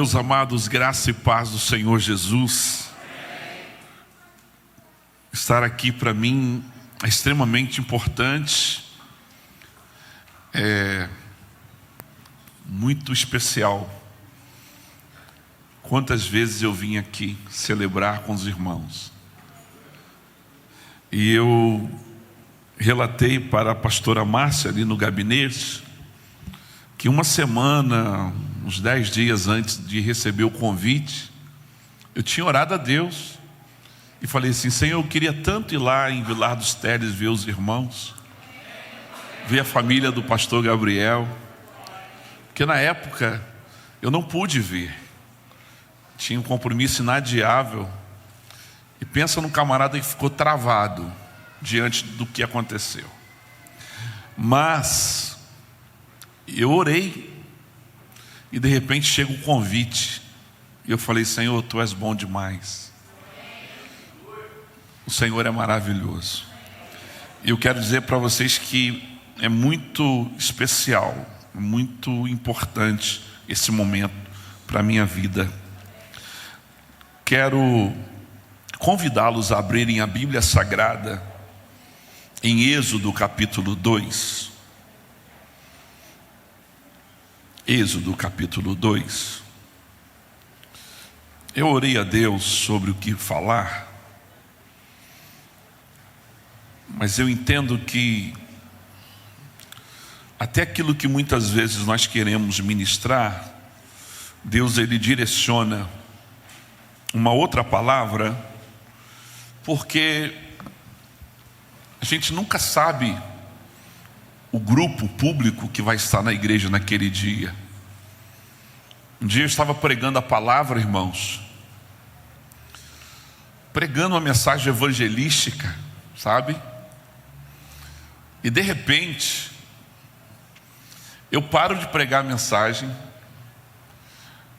Meus amados, graça e paz do Senhor Jesus. Estar aqui para mim é extremamente importante, é muito especial. Quantas vezes eu vim aqui celebrar com os irmãos. E eu relatei para a pastora Márcia ali no gabinete que uma semana, uns 10 dias antes de receber o convite, eu tinha orado a Deus e falei assim: Senhor, eu queria tanto ir lá em Vilar dos Teles ver os irmãos, ver a família do pastor Gabriel, porque na época eu não pude vir, tinha um compromisso inadiável. E pensa num camarada que ficou travado diante do que aconteceu. Mas eu orei e de repente chega o convite e eu falei: Senhor, Tu és bom demais, o Senhor é maravilhoso. E eu quero dizer para vocês que é muito especial, muito importante esse momento para a minha vida. Quero convidá-los a abrirem a Bíblia Sagrada em Êxodo capítulo 2. Êxodo capítulo 2. Eu orei a Deus sobre o que falar, mas eu entendo que até aquilo que muitas vezes nós queremos ministrar, Deus ele direciona uma outra palavra, porque a gente nunca sabe o grupo público que vai estar na igreja naquele dia. Um dia eu estava pregando a palavra, irmãos, pregando uma mensagem evangelística, sabe? E de repente eu paro de pregar a mensagem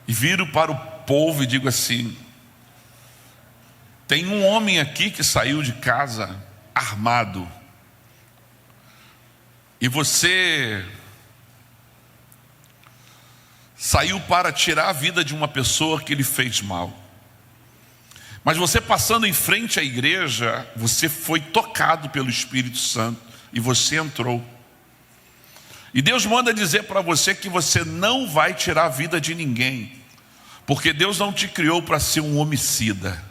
e viro para o povo e digo assim: tem um homem aqui que saiu de casa armado, e você saiu para tirar a vida de uma pessoa que lhe fez mal, mas você passando em frente à igreja, você foi tocado pelo Espírito Santo e você entrou. E Deus manda dizer para você que você não vai tirar a vida de ninguém, porque Deus não te criou para ser um homicida.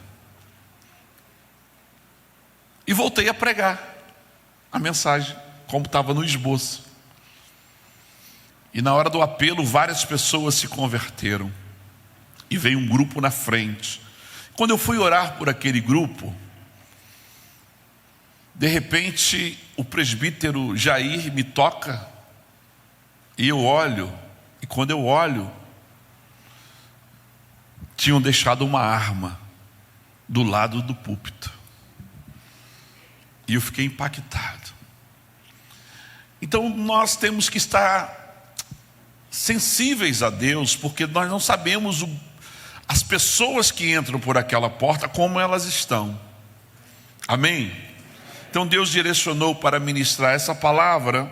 E voltei a pregar a mensagem como estava no esboço. E na hora do apelo, várias pessoas se converteram. E veio um grupo na frente. Quando eu fui orar por aquele grupo, de repente o presbítero Jair me toca. E eu olho, e quando eu olho, tinham deixado uma arma do lado do púlpito. E eu fiquei impactado. Então nós temos que estar sensíveis a Deus, porque nós não sabemos as pessoas que entram por aquela porta, como elas estão. Amém? Então Deus direcionou para ministrar essa palavra,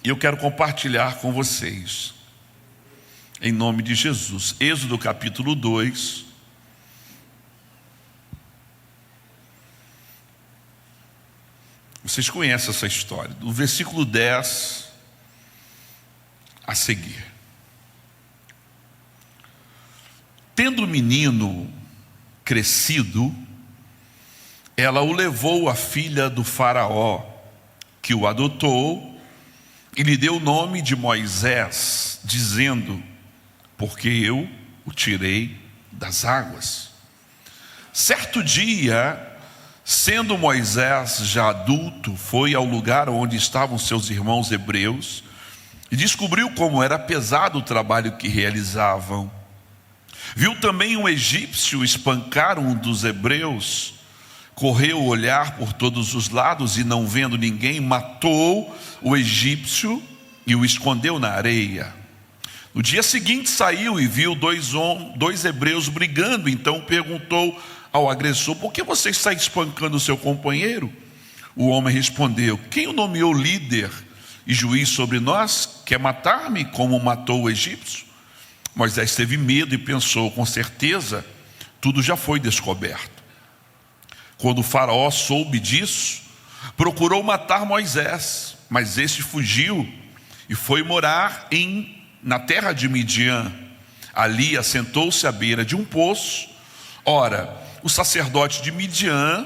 e eu quero compartilhar com vocês, em nome de Jesus. Êxodo capítulo 2. Vocês conhecem essa história, do versículo 10 a seguir. Tendo o menino crescido, ela o levou à filha do faraó, que o adotou, e lhe deu o nome de Moisés, dizendo: porque eu o tirei das águas. Certo dia, sendo Moisés já adulto, foi ao lugar onde estavam seus irmãos hebreus e descobriu como era pesado o trabalho que realizavam. Viu também um egípcio espancar um dos hebreus, correu olhar por todos os lados e, não vendo ninguém, matou o egípcio e o escondeu na areia. No dia seguinte saiu e viu dois hebreus brigando. Então perguntou ao agressor: por que você está espancando o seu companheiro? O homem respondeu: quem o nomeou líder e juiz sobre nós? Quer matar-me como matou o egípcio? Moisés teve medo e pensou: com certeza tudo já foi descoberto. Quando o faraó soube disso, procurou matar Moisés, mas este fugiu e foi morar na terra de Midian. Ali assentou-se à beira de um poço. Ora, o sacerdote de Midian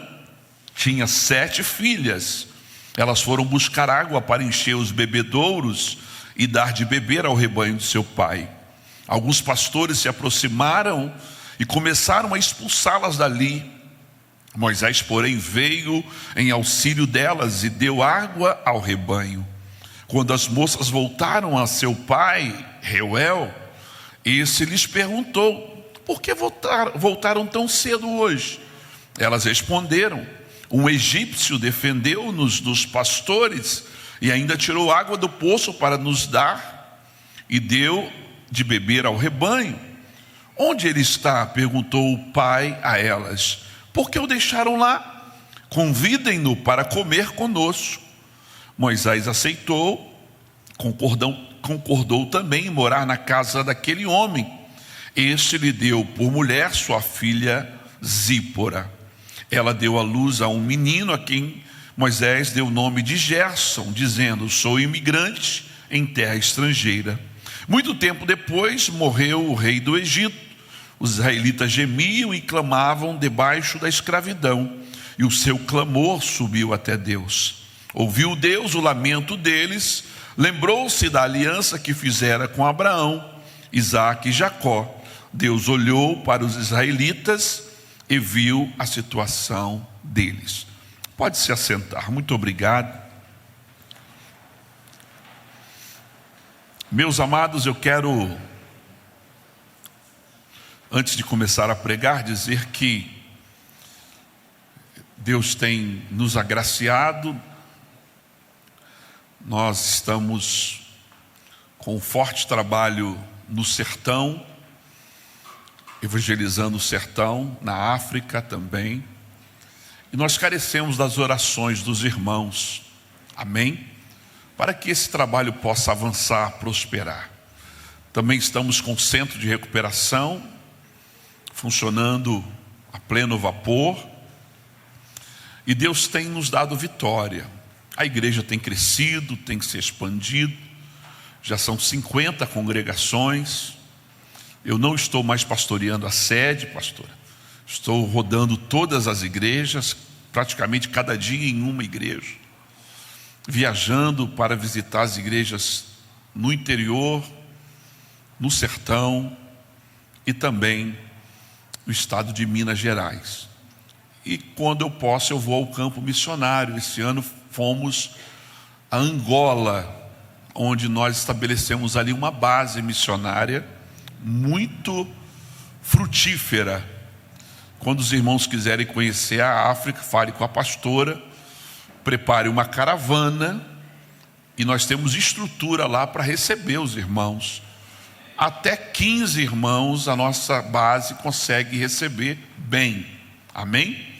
tinha 7 filhas. Elas foram buscar água para encher os bebedouros e dar de beber ao rebanho de seu pai. Alguns pastores se aproximaram e começaram a expulsá-las dali. Moisés, porém, veio em auxílio delas e deu água ao rebanho. Quando as moças voltaram a seu pai, Reuel, esse lhes perguntou: por que voltaram tão cedo hoje? Elas responderam: um egípcio defendeu-nos dos pastores e ainda tirou água do poço para nos dar e deu de beber ao rebanho. Onde ele está? Perguntou o pai a elas. Por que o deixaram lá? Convidem-no para comer conosco. Moisés aceitou, concordou também em morar na casa daquele homem. Este lhe deu por mulher sua filha Zípora. Ela deu à luz a um menino a quem Moisés deu o nome de Gerson, dizendo: sou imigrante em terra estrangeira. Muito tempo depois morreu o rei do Egito. Os israelitas gemiam e clamavam debaixo da escravidão, e o seu clamor subiu até Deus. Ouviu Deus o lamento deles, lembrou-se da aliança que fizera com Abraão, Isaque e Jacó. Deus olhou para os israelitas e viu a situação deles. Pode se assentar. Muito obrigado. Meus amados, eu quero, antes de começar a pregar, dizer que Deus tem nos agraciado. Nós estamos com um forte trabalho no sertão, evangelizando o sertão, na África também. E nós carecemos das orações dos irmãos, amém? Para que esse trabalho possa avançar, prosperar. Também estamos com o centro de recuperação, funcionando a pleno vapor. E Deus tem nos dado vitória. A igreja tem crescido, tem se expandido. Já são 50 congregações. Eu não estou mais pastoreando a sede, pastora. Estou rodando todas as igrejas, praticamente cada dia em uma igreja. Viajando para visitar as igrejas no interior, no sertão e também no estado de Minas Gerais. E quando eu posso, eu vou ao campo missionário. Esse ano fomos a Angola, onde nós estabelecemos ali uma base missionária muito frutífera. Quando os irmãos quiserem conhecer a África, fale com a pastora, prepare uma caravana, e nós temos estrutura lá para receber os irmãos. Até 15 irmãos a nossa base consegue receber bem, amém?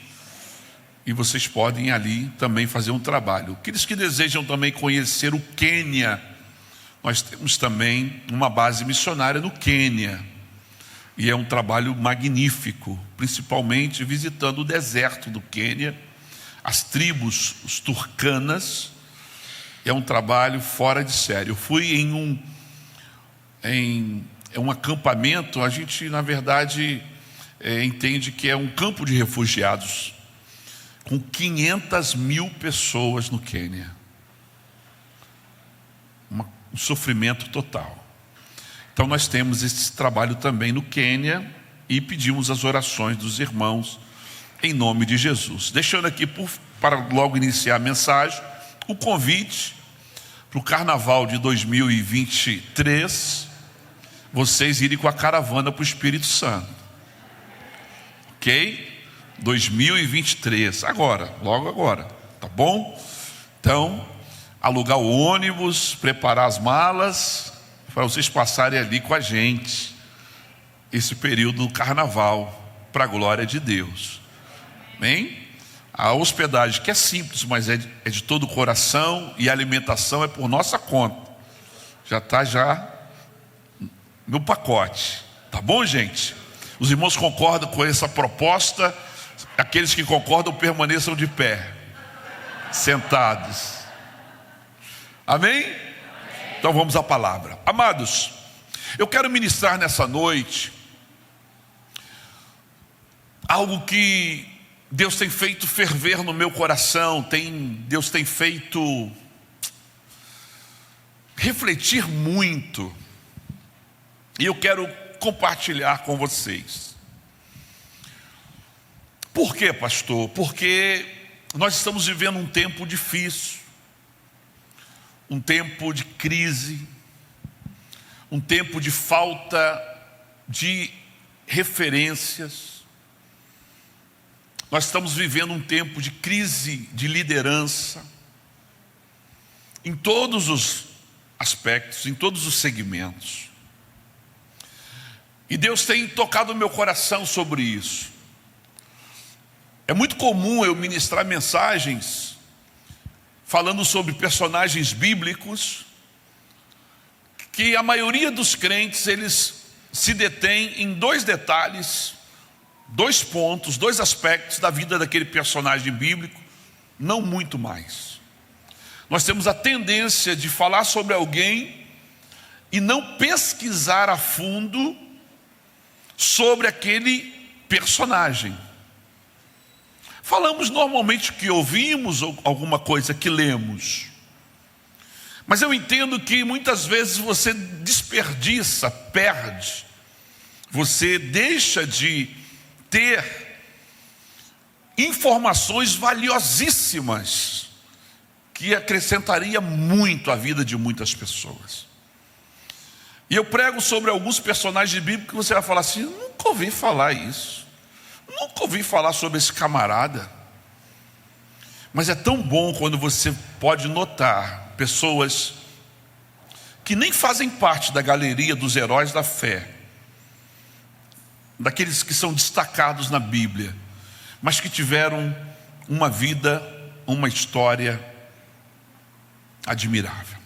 E vocês podem ali também fazer um trabalho. Aqueles que desejam também conhecer o Quênia, nós temos também uma base missionária no Quênia, e é um trabalho magnífico, principalmente visitando o deserto do Quênia, as tribos, os turcanas. É um trabalho fora de série. Eu fui em um acampamento. A gente, na verdade, entende que é um campo de refugiados, com 500 mil pessoas no Quênia. Um sofrimento total. Então nós temos esse trabalho também no Quênia e pedimos as orações dos irmãos em nome de Jesus. Deixando aqui, para logo iniciar a mensagem, o convite para o Carnaval de 2023, vocês irem com a caravana para o Espírito Santo. Ok? 2023, agora, logo agora, tá bom? Então, alugar o ônibus, preparar as malas, para vocês passarem ali com a gente, esse período do Carnaval, para a glória de Deus. Amém? A hospedagem, que é simples, mas é de todo o coração, e a alimentação é por nossa conta. Já está no pacote. Tá bom, gente? Os irmãos concordam com essa proposta? Aqueles que concordam permaneçam de pé, sentados. Amém? Então vamos à palavra. Amados, eu quero ministrar nessa noite algo que Deus tem feito ferver no meu coração, Deus tem feito refletir muito, e eu quero compartilhar com vocês. Por quê, pastor? Porque nós estamos vivendo um tempo difícil, um tempo de crise, um tempo de falta de referências. Nós estamos vivendo um tempo de crise de liderança, em todos os aspectos, em todos os segmentos. E Deus tem tocado o meu coração sobre isso. É muito comum eu ministrar mensagens falando sobre personagens bíblicos, que a maioria dos crentes, eles se detêm em dois detalhes, dois pontos, dois aspectos da vida daquele personagem bíblico, não muito mais. Nós temos a tendência de falar sobre alguém e não pesquisar a fundo sobre aquele personagem. Falamos normalmente que ouvimos ou alguma coisa que lemos, mas eu entendo que muitas vezes você desperdiça, perde, você deixa de ter informações valiosíssimas que acrescentaria muito à vida de muitas pessoas. E eu prego sobre alguns personagens bíblicos que você vai falar assim: nunca ouvi falar isso, nunca ouvi falar sobre esse camarada. Mas é tão bom quando você pode notar pessoas que nem fazem parte da galeria dos heróis da fé, daqueles que são destacados na Bíblia, mas que tiveram uma vida, uma história admirável.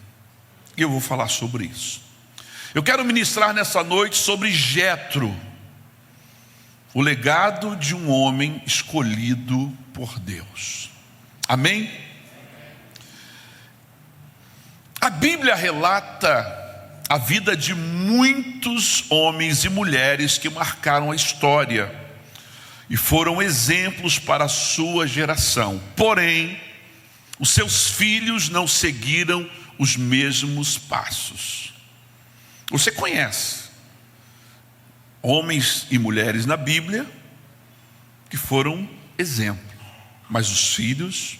E eu vou falar sobre isso. Eu quero ministrar nessa noite sobre Jetro, o legado de um homem escolhido por Deus. Amém? A Bíblia relata a vida de muitos homens e mulheres que marcaram a história e foram exemplos para a sua geração. Porém, os seus filhos não seguiram os mesmos passos. Você conhece homens e mulheres na Bíblia que foram exemplo, mas os filhos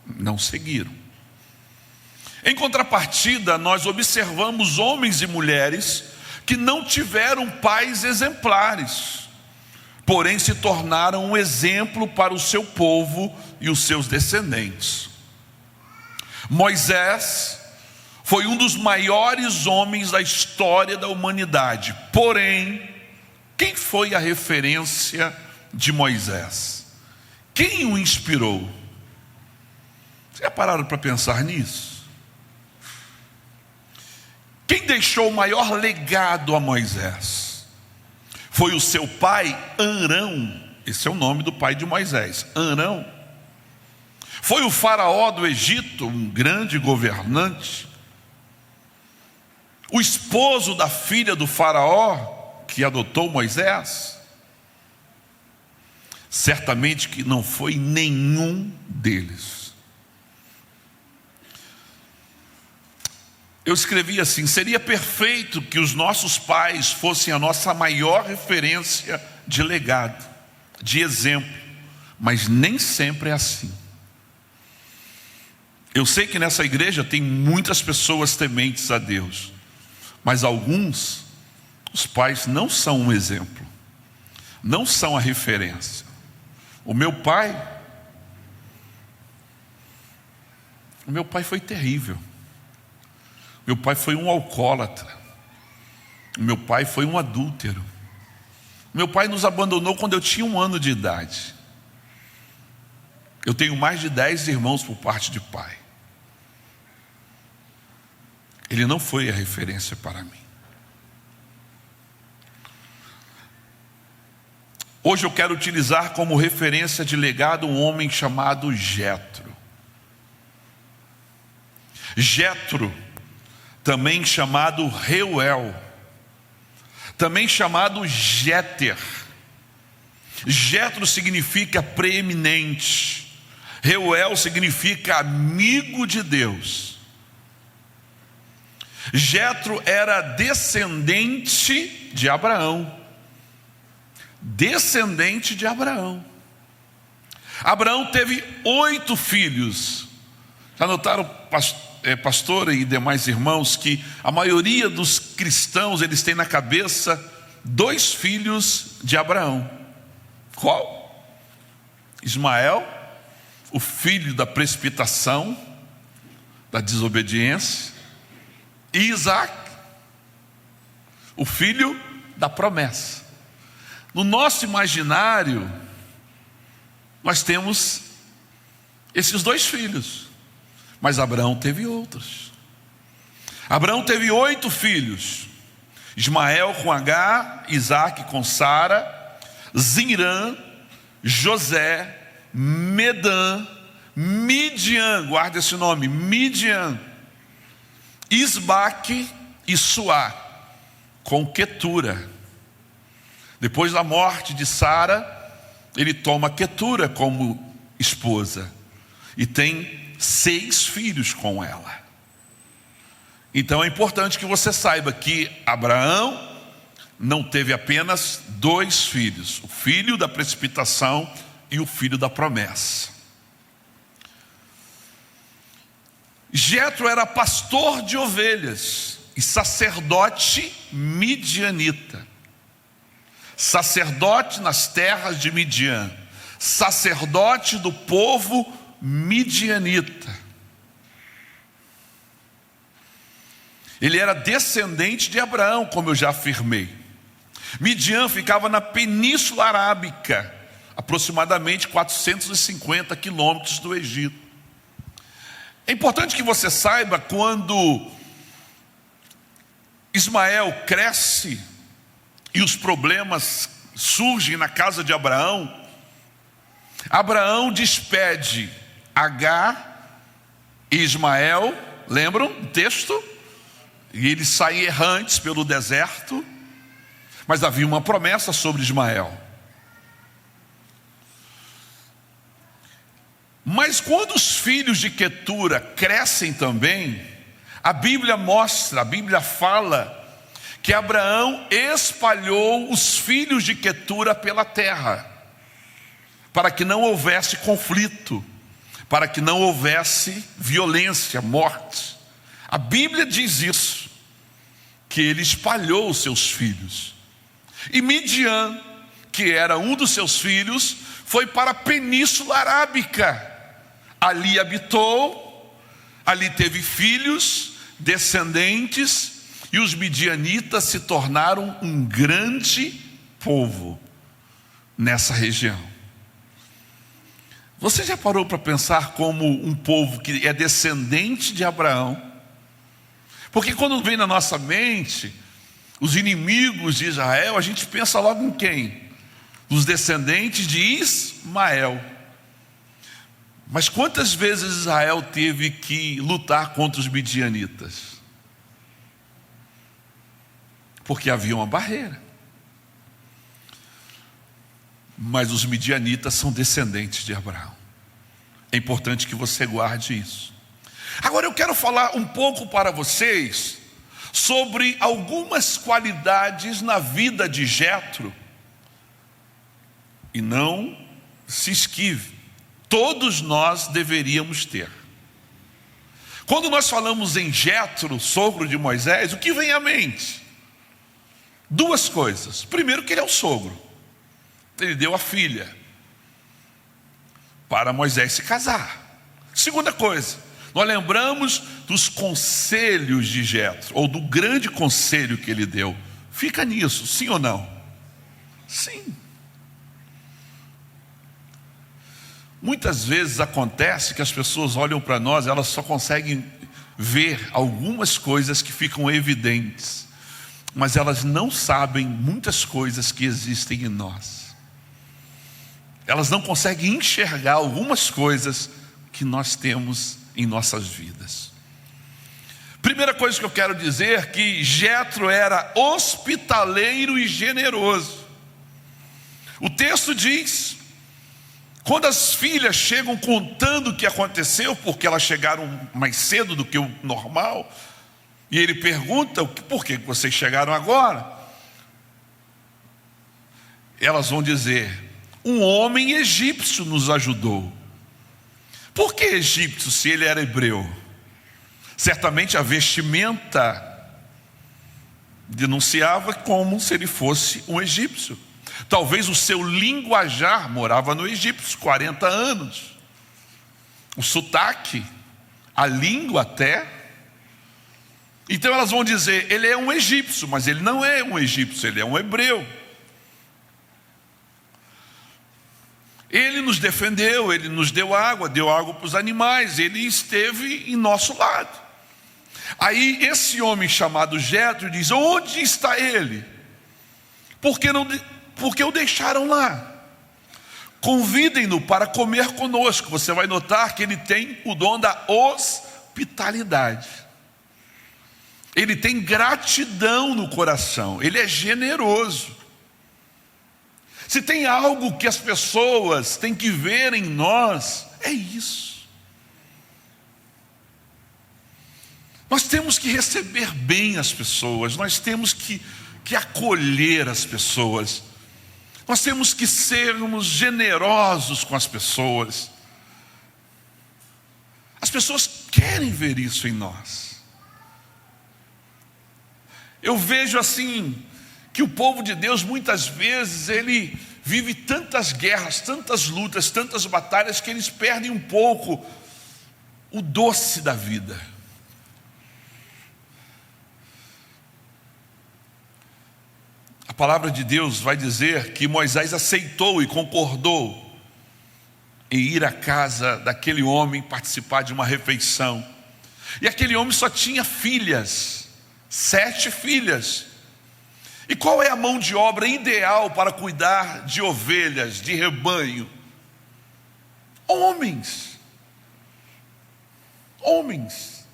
não seguiram. Em contrapartida, nós observamos homens e mulheres que não tiveram pais exemplares, porém se tornaram um exemplo para o seu povo e os seus descendentes. Moisés foi um dos maiores homens da história da humanidade. Porém, quem foi a referência de Moisés? Quem o inspirou? Vocês já pararam para pensar nisso? Quem deixou o maior legado a Moisés? Foi o seu pai Arão. Esse é o nome do pai de Moisés, Arão. Foi o faraó do Egito, um grande governante. O esposo da filha do faraó, que adotou Moisés? Certamente que não foi nenhum deles. Eu escrevi assim: seria perfeito que os nossos pais fossem a nossa maior referência de legado, de exemplo, mas nem sempre é assim. Eu sei que nessa igreja tem muitas pessoas tementes a Deus, mas alguns, os pais não são um exemplo, não são a referência. O meu pai foi terrível. Meu pai foi um alcoólatra. Meu pai foi um adúltero. Meu pai nos abandonou quando eu tinha 1 ano de idade. Eu tenho mais de 10 irmãos por parte de pai. Ele não foi a referência para mim. Hoje eu quero utilizar como referência de legado um homem chamado Jetro. Jetro, também chamado Reuel, também chamado Jéter. Jetro significa preeminente, Reuel significa amigo de Deus. Jetro era descendente de Abraão. Descendente de Abraão. Abraão teve 8 filhos. Já notaram, pastor e demais irmãos, que a maioria dos cristãos, eles têm na cabeça 2 filhos de Abraão. Qual? Ismael, o filho da precipitação, da desobediência, e Isaac, o filho da promessa. No nosso imaginário, nós temos esses 2 filhos, mas Abraão teve outros. Abraão teve 8 filhos: Ismael com Agar, Isaac com Sara, Zinrã, José, Medã, Midian, guarda esse nome, Midian, Isbaque e Suá, com Quetura. Depois da morte de Sara, ele toma Quetura como esposa e tem 6 filhos com ela. Então é importante que você saiba que Abraão não teve apenas 2 filhos: o filho da precipitação e o filho da promessa. Jetro era pastor de ovelhas e sacerdote midianita. Sacerdote nas terras de Midian, sacerdote do povo midianita. Ele era descendente de Abraão, como eu já afirmei. Midian ficava na Península Arábica, aproximadamente 450 quilômetros do Egito. É importante que você saiba, quando Ismael cresce e os problemas surgem na casa de Abraão, Abraão despede Agar e Ismael, lembram o texto? E eles saem errantes pelo deserto, mas havia uma promessa sobre Ismael. Mas quando os filhos de Quetura crescem também, a Bíblia mostra, a Bíblia fala que Abraão espalhou os filhos de Quetura pela terra, para que não houvesse conflito, para que não houvesse violência, morte. A Bíblia diz isso, que ele espalhou os seus filhos. E Midian, que era um dos seus filhos, foi para a Península Arábica. Ali habitou, ali teve filhos, descendentes, e os midianitas se tornaram um grande povo nessa região. Você já parou para pensar como um povo que é descendente de Abraão? Porque quando vem na nossa mente os inimigos de Israel, a gente pensa logo em quem? Os descendentes de Ismael. Mas quantas vezes Israel teve que lutar contra os midianitas? Porque havia uma barreira. Mas os midianitas são descendentes de Abraão. É importante que você guarde isso. Agora eu quero falar um pouco para vocês sobre algumas qualidades na vida de Jetro. E não se esquive, todos nós deveríamos ter. Quando nós falamos em Jetro, sogro de Moisés, o que vem à mente? 2 coisas. Primeiro, que ele é o sogro. Ele deu a filha para Moisés se casar. Segunda coisa, nós lembramos dos conselhos de Jetro, ou do grande conselho que ele deu. Fica nisso, sim ou não? Sim. Muitas vezes acontece que as pessoas olham para nós, elas só conseguem ver algumas coisas que ficam evidentes, mas elas não sabem muitas coisas que existem em nós. elas não conseguem enxergar algumas coisas que nós temos em nossas vidas. Primeira coisa que eu quero dizer é que Jetro era hospitaleiro e generoso. O texto diz, quando as filhas chegam contando o que aconteceu, porque elas chegaram mais cedo do que o normal, e ele pergunta, por que vocês chegaram agora? Elas vão dizer, um homem egípcio nos ajudou. Por que egípcio se ele era hebreu? Certamente a vestimenta denunciava como se ele fosse um egípcio. Talvez o seu linguajar, morava no Egito 40 anos. O sotaque, a língua até. Então elas vão dizer, ele é um egípcio, mas ele não é um egípcio, ele é um hebreu. Ele nos defendeu, ele nos deu água para os animais, ele esteve em nosso lado. Aí esse homem chamado Jetro diz, onde está ele? Porque o deixaram lá. Convidem-no para comer conosco. Você vai notar que ele tem o dom da hospitalidade. Ele tem gratidão no coração, ele é generoso. Se tem algo que as pessoas têm que ver em nós, é isso. Nós temos que receber bem as pessoas, nós temos que acolher as pessoas, nós temos que sermos generosos com as pessoas. As pessoas querem ver isso em nós. Eu vejo assim, que o povo de Deus muitas vezes ele vive tantas guerras, tantas lutas, tantas batalhas que eles perdem um pouco o doce da vida. A palavra de Deus vai dizer que Moisés aceitou e concordou em ir à casa daquele homem participar de uma refeição. E aquele homem só tinha filhas, 7 filhas. E qual é a mão de obra ideal para cuidar de ovelhas, de rebanho? Homens. Homens.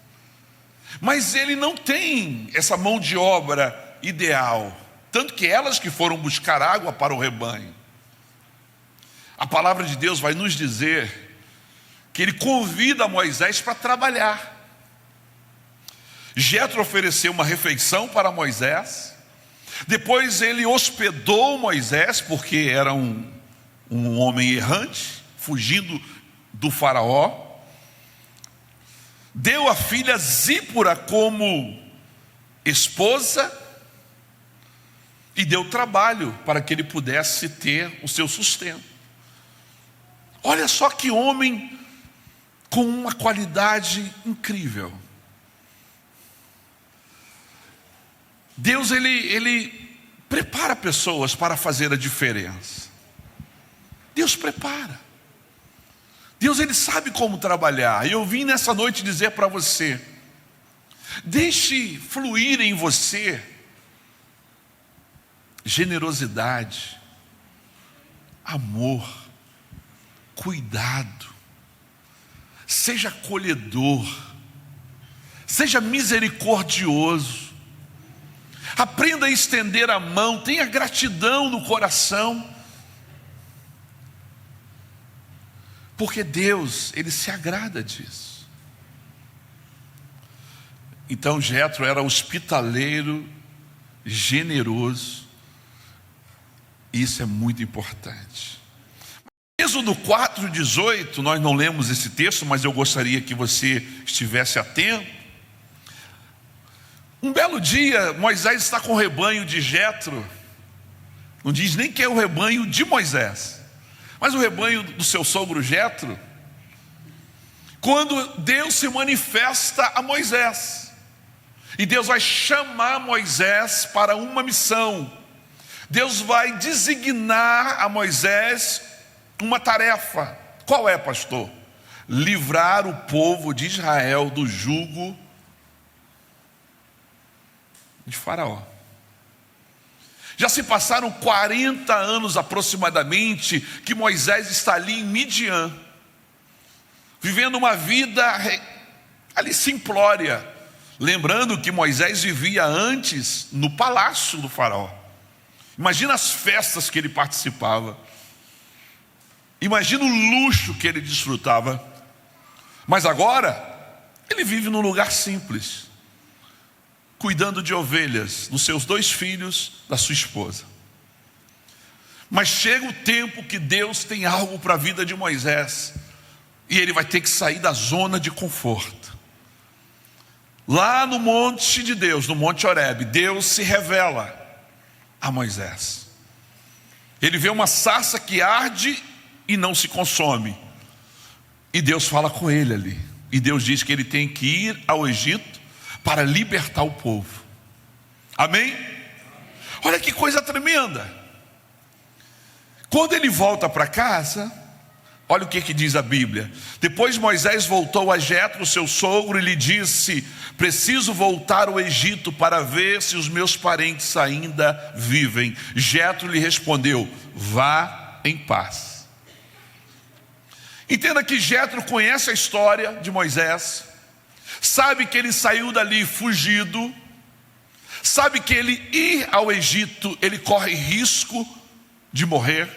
Mas ele não tem essa mão de obra ideal. Tanto que elas que foram buscar água para o rebanho. A palavra de Deus vai nos dizer que ele convida Moisés para trabalhar. Jetro ofereceu uma refeição para Moisés. Depois ele hospedou Moisés, porque era um homem errante, fugindo do faraó. Deu a filha Zípora como esposa e deu trabalho para que ele pudesse ter o seu sustento. Olha só que homem com uma qualidade incrível. Deus ele prepara pessoas para fazer a diferença. Deus prepara. Deus ele sabe como trabalhar. E eu vim nessa noite dizer para você: deixe fluir em você generosidade, amor, cuidado. Seja acolhedor, seja misericordioso. Aprenda a estender a mão, tenha gratidão no coração. Porque Deus, ele se agrada disso. Então Jetro era hospitaleiro, generoso. Isso é muito importante. Êxodo 4:18, nós não lemos esse texto, mas eu gostaria que você estivesse atento. Um belo dia, Moisés está com o rebanho de Jetro. Não diz nem que é o rebanho de Moisés, mas o rebanho do seu sogro Jetro. Quando Deus se manifesta a Moisés, e Deus vai chamar Moisés para uma missão. Deus vai designar a Moisés uma tarefa. Qual é, pastor? Livrar o povo de Israel do jugo de Faraó. Já se passaram 40 anos aproximadamente que Moisés está ali em Midian, vivendo uma vida ali simplória. Lembrando que Moisés vivia antes no palácio do faraó. Imagina as festas que ele participava. Imagina o luxo que ele desfrutava. Mas agora, ele vive num lugar simples, cuidando de ovelhas, dos seus 2 filhos, da sua esposa. Mas chega o tempo que Deus tem algo para a vida de Moisés, e ele vai ter que sair da zona de conforto. Lá no monte de Deus, no Monte Horebe, Deus se revela a Moisés. Ele vê uma sarça que arde e não se consome. E Deus fala com ele ali. E Deus diz que ele tem que ir ao Egito para libertar o povo. Amém? Olha que coisa tremenda. Quando ele volta para casa, olha o que diz a Bíblia. Depois Moisés voltou a Jetro, seu sogro, e lhe disse: preciso voltar ao Egito para ver se os meus parentes ainda vivem. Jetro lhe respondeu: vá em paz. Entenda que Jetro conhece a história de Moisés, sabe que ele saiu dali fugido, sabe que ele ir ao Egito, ele corre risco de morrer,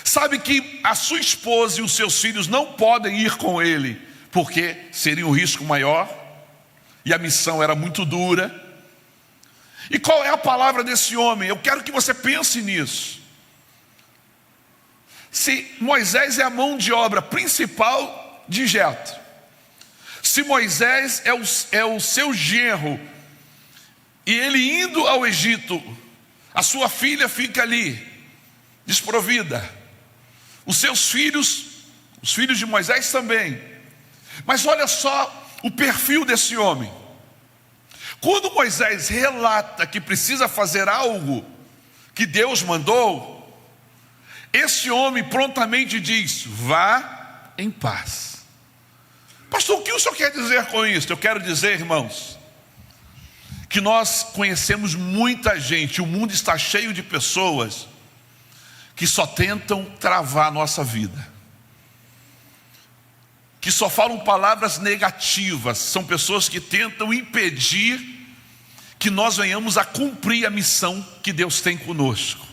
sabe que a sua esposa e os seus filhos não podem ir com ele, porque seria um risco maior, e a missão era muito dura. E qual é a palavra desse homem? Eu quero que você pense nisso. Se Moisés é a mão de obra principal de Jetro, se Moisés é o seu genro, e ele indo ao Egito, a sua filha fica ali, desprovida, os seus filhos, os filhos de Moisés também. Mas olha só o perfil desse homem. Quando Moisés relata que precisa fazer algo que Deus mandou, esse homem prontamente diz: vá em paz. Pastor, o que o senhor quer dizer com isso? Eu quero dizer, irmãos, que nós conhecemos muita gente, o mundo está cheio de pessoas que só tentam travar a nossa vida, que só falam palavras negativas. São pessoas que tentam impedir que nós venhamos a cumprir a missão que Deus tem conosco.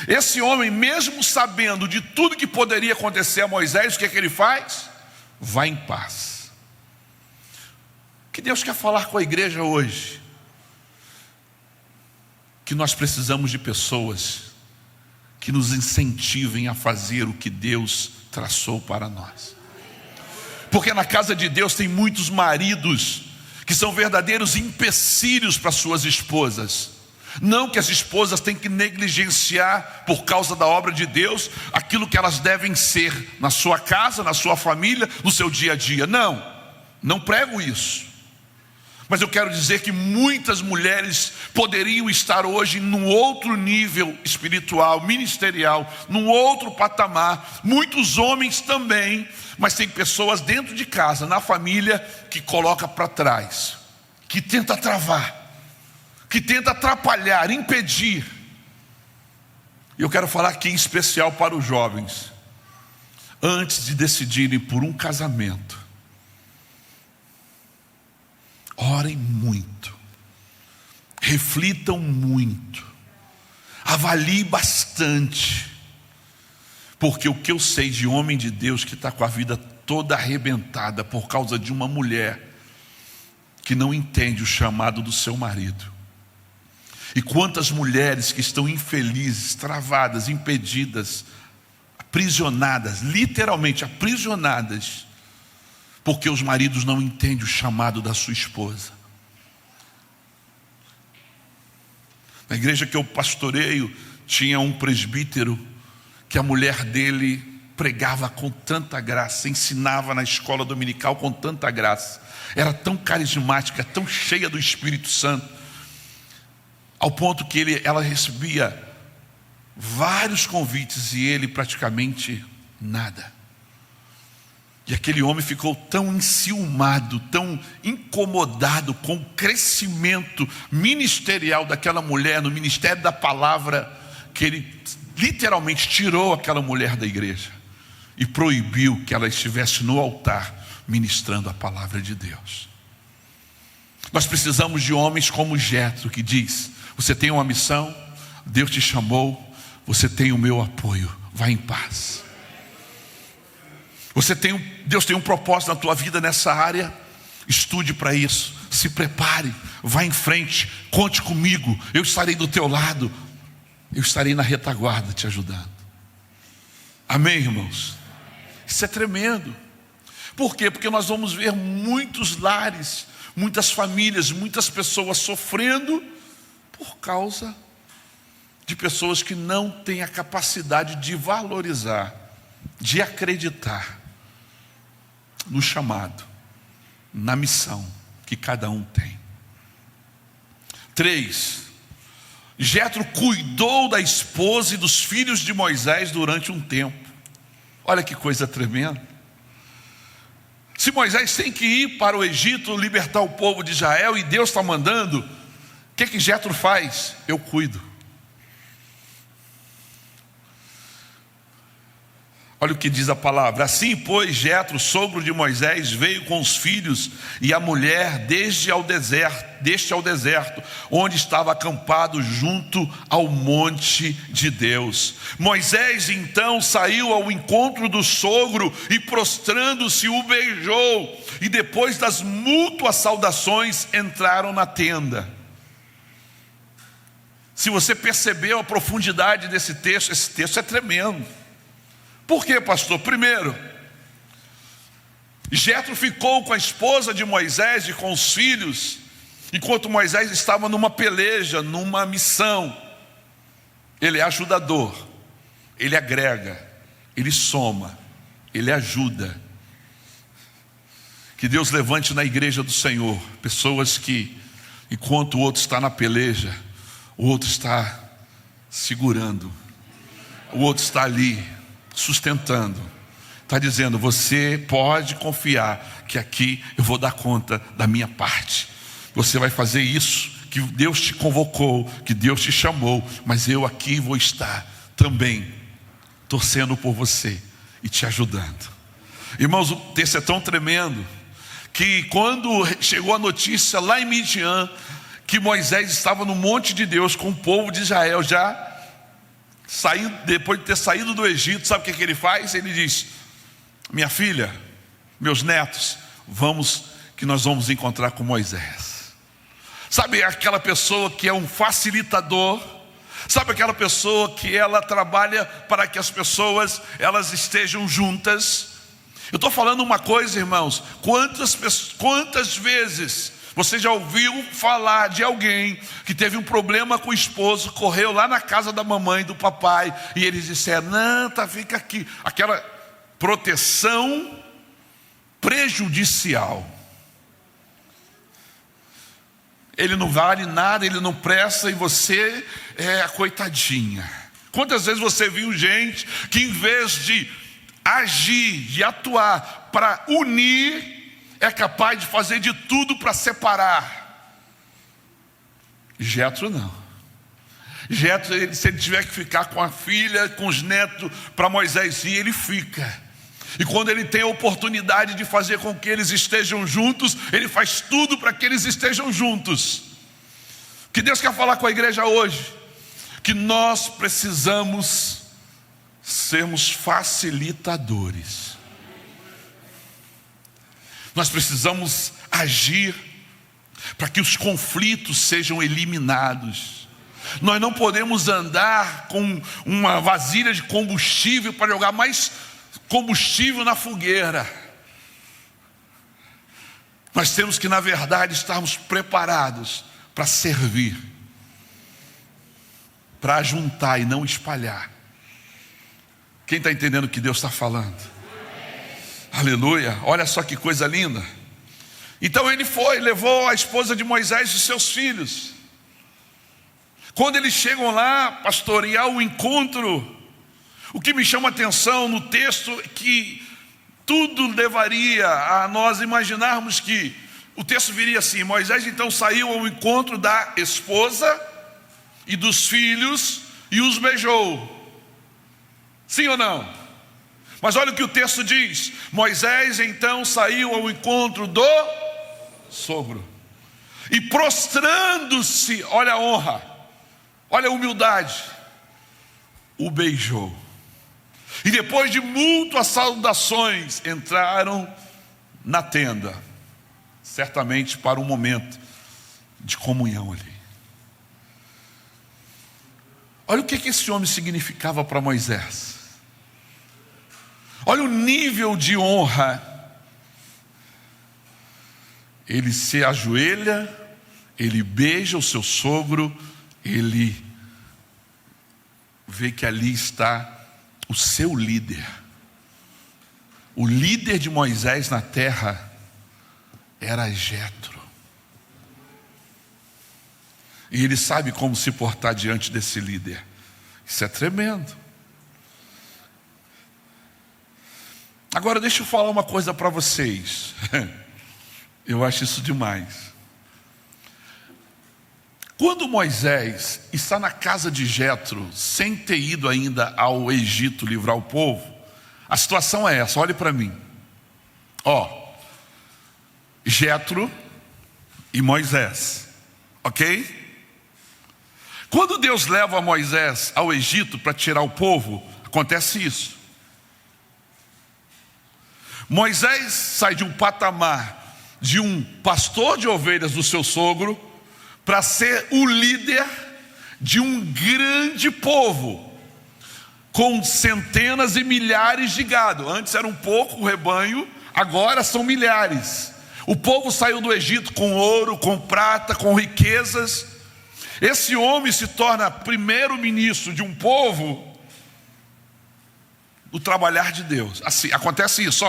Esse homem, mesmo sabendo de tudo que poderia acontecer a Moisés, o que é que ele faz? Vai em paz. O que Deus quer falar com a igreja hoje? Que nós precisamos de pessoas que nos incentivem a fazer o que Deus traçou para nós. Porque na casa de Deus tem muitos maridos que são verdadeiros empecilhos para suas esposas. Não que as esposas têm que negligenciar, por causa da obra de Deus, aquilo que elas devem ser na sua casa, na sua família, no seu dia a dia. Não prego isso. Mas eu quero dizer que muitas mulheres poderiam estar hoje num outro nível espiritual, ministerial, num outro patamar. Muitos homens também, mas tem pessoas dentro de casa, na família, que coloca para trás, que tenta travar, que tenta atrapalhar, impedir. E eu quero falar aqui em especial para os jovens. Antes de decidirem por um casamento, orem muito, reflitam muito, avaliem bastante, porque o que eu sei de homem de Deus que está com a vida toda arrebentada por causa de uma mulher que não entende o chamado do seu marido. E quantas mulheres que estão infelizes, travadas, impedidas, aprisionadas, literalmente aprisionadas, porque os maridos não entendem o chamado da sua esposa. Na igreja que eu pastoreio, tinha um presbítero que a mulher dele pregava com tanta graça, ensinava na escola dominical com tanta graça, era tão carismática, tão cheia do Espírito Santo, ao ponto que ela recebia vários convites e ele praticamente nada. E aquele homem ficou tão enciumado, tão incomodado com o crescimento ministerial daquela mulher, no ministério da palavra, que ele literalmente tirou aquela mulher da igreja e proibiu que ela estivesse no altar ministrando a palavra de Deus. Nós precisamos de homens como Jetro, que diz: você tem uma missão, Deus te chamou, você tem o meu apoio, vá em paz. Deus tem um propósito na tua vida nessa área, estude para isso, se prepare, vá em frente, conte comigo, eu estarei do teu lado, eu estarei na retaguarda te ajudando. Amém, irmãos? Isso é tremendo. Por quê? Porque nós vamos ver muitos lares, muitas famílias, muitas pessoas sofrendo por causa de pessoas que não têm a capacidade de valorizar, de acreditar no chamado, na missão que cada um tem. 3. Jetro cuidou da esposa e dos filhos de Moisés durante um tempo. Olha que coisa tremenda. Se Moisés tem que ir para o Egito libertar o povo de Israel e Deus está mandando, o que Jetro faz? Eu cuido. Olha o que diz a palavra: assim, pois, Jetro, sogro de Moisés, veio com os filhos e a mulher deste ao deserto, onde estava acampado junto ao monte de Deus. Moisés então saiu ao encontro do sogro e, prostrando-se, o beijou, e depois das mútuas saudações entraram na tenda. Se você percebeu a profundidade desse texto, esse texto é tremendo. Por quê, pastor? Primeiro, Jetro ficou com a esposa de Moisés e com os filhos, enquanto Moisés estava numa peleja, numa missão. Ele é ajudador, ele agrega, ele soma, ele ajuda. Que Deus levante na igreja do Senhor pessoas que, enquanto o outro está na peleja, o outro está segurando, o outro está ali sustentando, está dizendo: você pode confiar que aqui eu vou dar conta da minha parte, você vai fazer isso que Deus te convocou, que Deus te chamou, mas eu aqui vou estar também torcendo por você e te ajudando. Irmãos, o texto é tão tremendo que quando chegou a notícia lá em Midian que Moisés estava no monte de Deus com o povo de Israel, já depois de ter saído do Egito, sabe o que ele faz? Ele diz: minha filha, meus netos, vamos que nós vamos encontrar com Moisés. Sabe aquela pessoa que é um facilitador? Sabe aquela pessoa que ela trabalha para que as pessoas elas estejam juntas? Eu estou falando uma coisa, irmãos: quantas vezes você já ouviu falar de alguém que teve um problema com o esposo, correu lá na casa da mamãe, do papai, e eles disseram: não, fica aqui. Aquela proteção prejudicial. Ele não vale nada, ele não presta, e você é a coitadinha. Quantas vezes você viu gente que, em vez de agir, de atuar para unir, é capaz de fazer de tudo para separar? Jetro não. Jetro, se ele tiver que ficar com a filha, com os netos, para Moisés ir, ele fica. E quando ele tem a oportunidade de fazer com que eles estejam juntos, ele faz tudo para que eles estejam juntos. O que Deus quer falar com a igreja hoje? Que nós precisamos sermos facilitadores. Nós precisamos agir para que os conflitos sejam eliminados. Nós não podemos andar com uma vasilha de combustível para jogar mais combustível na fogueira. Nós temos que, na verdade, estarmos preparados para servir, para ajuntar e não espalhar. Quem está entendendo o que Deus está falando? Aleluia, olha só que coisa linda. Então ele levou a esposa de Moisés e seus filhos. Quando eles chegam lá, pastorear o encontro, o que me chama a atenção no texto é que tudo levaria a nós imaginarmos que o texto viria assim: Moisés então saiu ao encontro da esposa e dos filhos e os beijou. Sim ou não? Mas olha o que o texto diz: Moisés então saiu ao encontro do sogro e prostrando-se, olha a honra, olha a humildade, o beijou. E depois de muitas saudações, entraram na tenda, certamente para um momento de comunhão ali. Olha o que esse homem significava para Moisés. Olha o nível de honra. Ele se ajoelha, ele beija o seu sogro, ele vê que ali está o seu líder. O líder de Moisés na terra era Jetro. E ele sabe como se portar diante desse líder. Isso é tremendo. Agora deixa eu falar uma coisa para vocês. Eu acho isso demais. Quando Moisés está na casa de Jetro, sem ter ido ainda ao Egito livrar o povo, a situação é essa, olhe para mim. Jetro e Moisés, ok? Quando Deus leva Moisés ao Egito para tirar o povo, acontece isso. Moisés sai de um patamar de um pastor de ovelhas do seu sogro para ser o líder de um grande povo, com centenas e milhares de gado. Antes era um pouco o rebanho, agora são milhares. O povo saiu do Egito com ouro, com prata, com riquezas. Esse homem se torna primeiro-ministro de um povo, do trabalhar de Deus. Assim, acontece isso,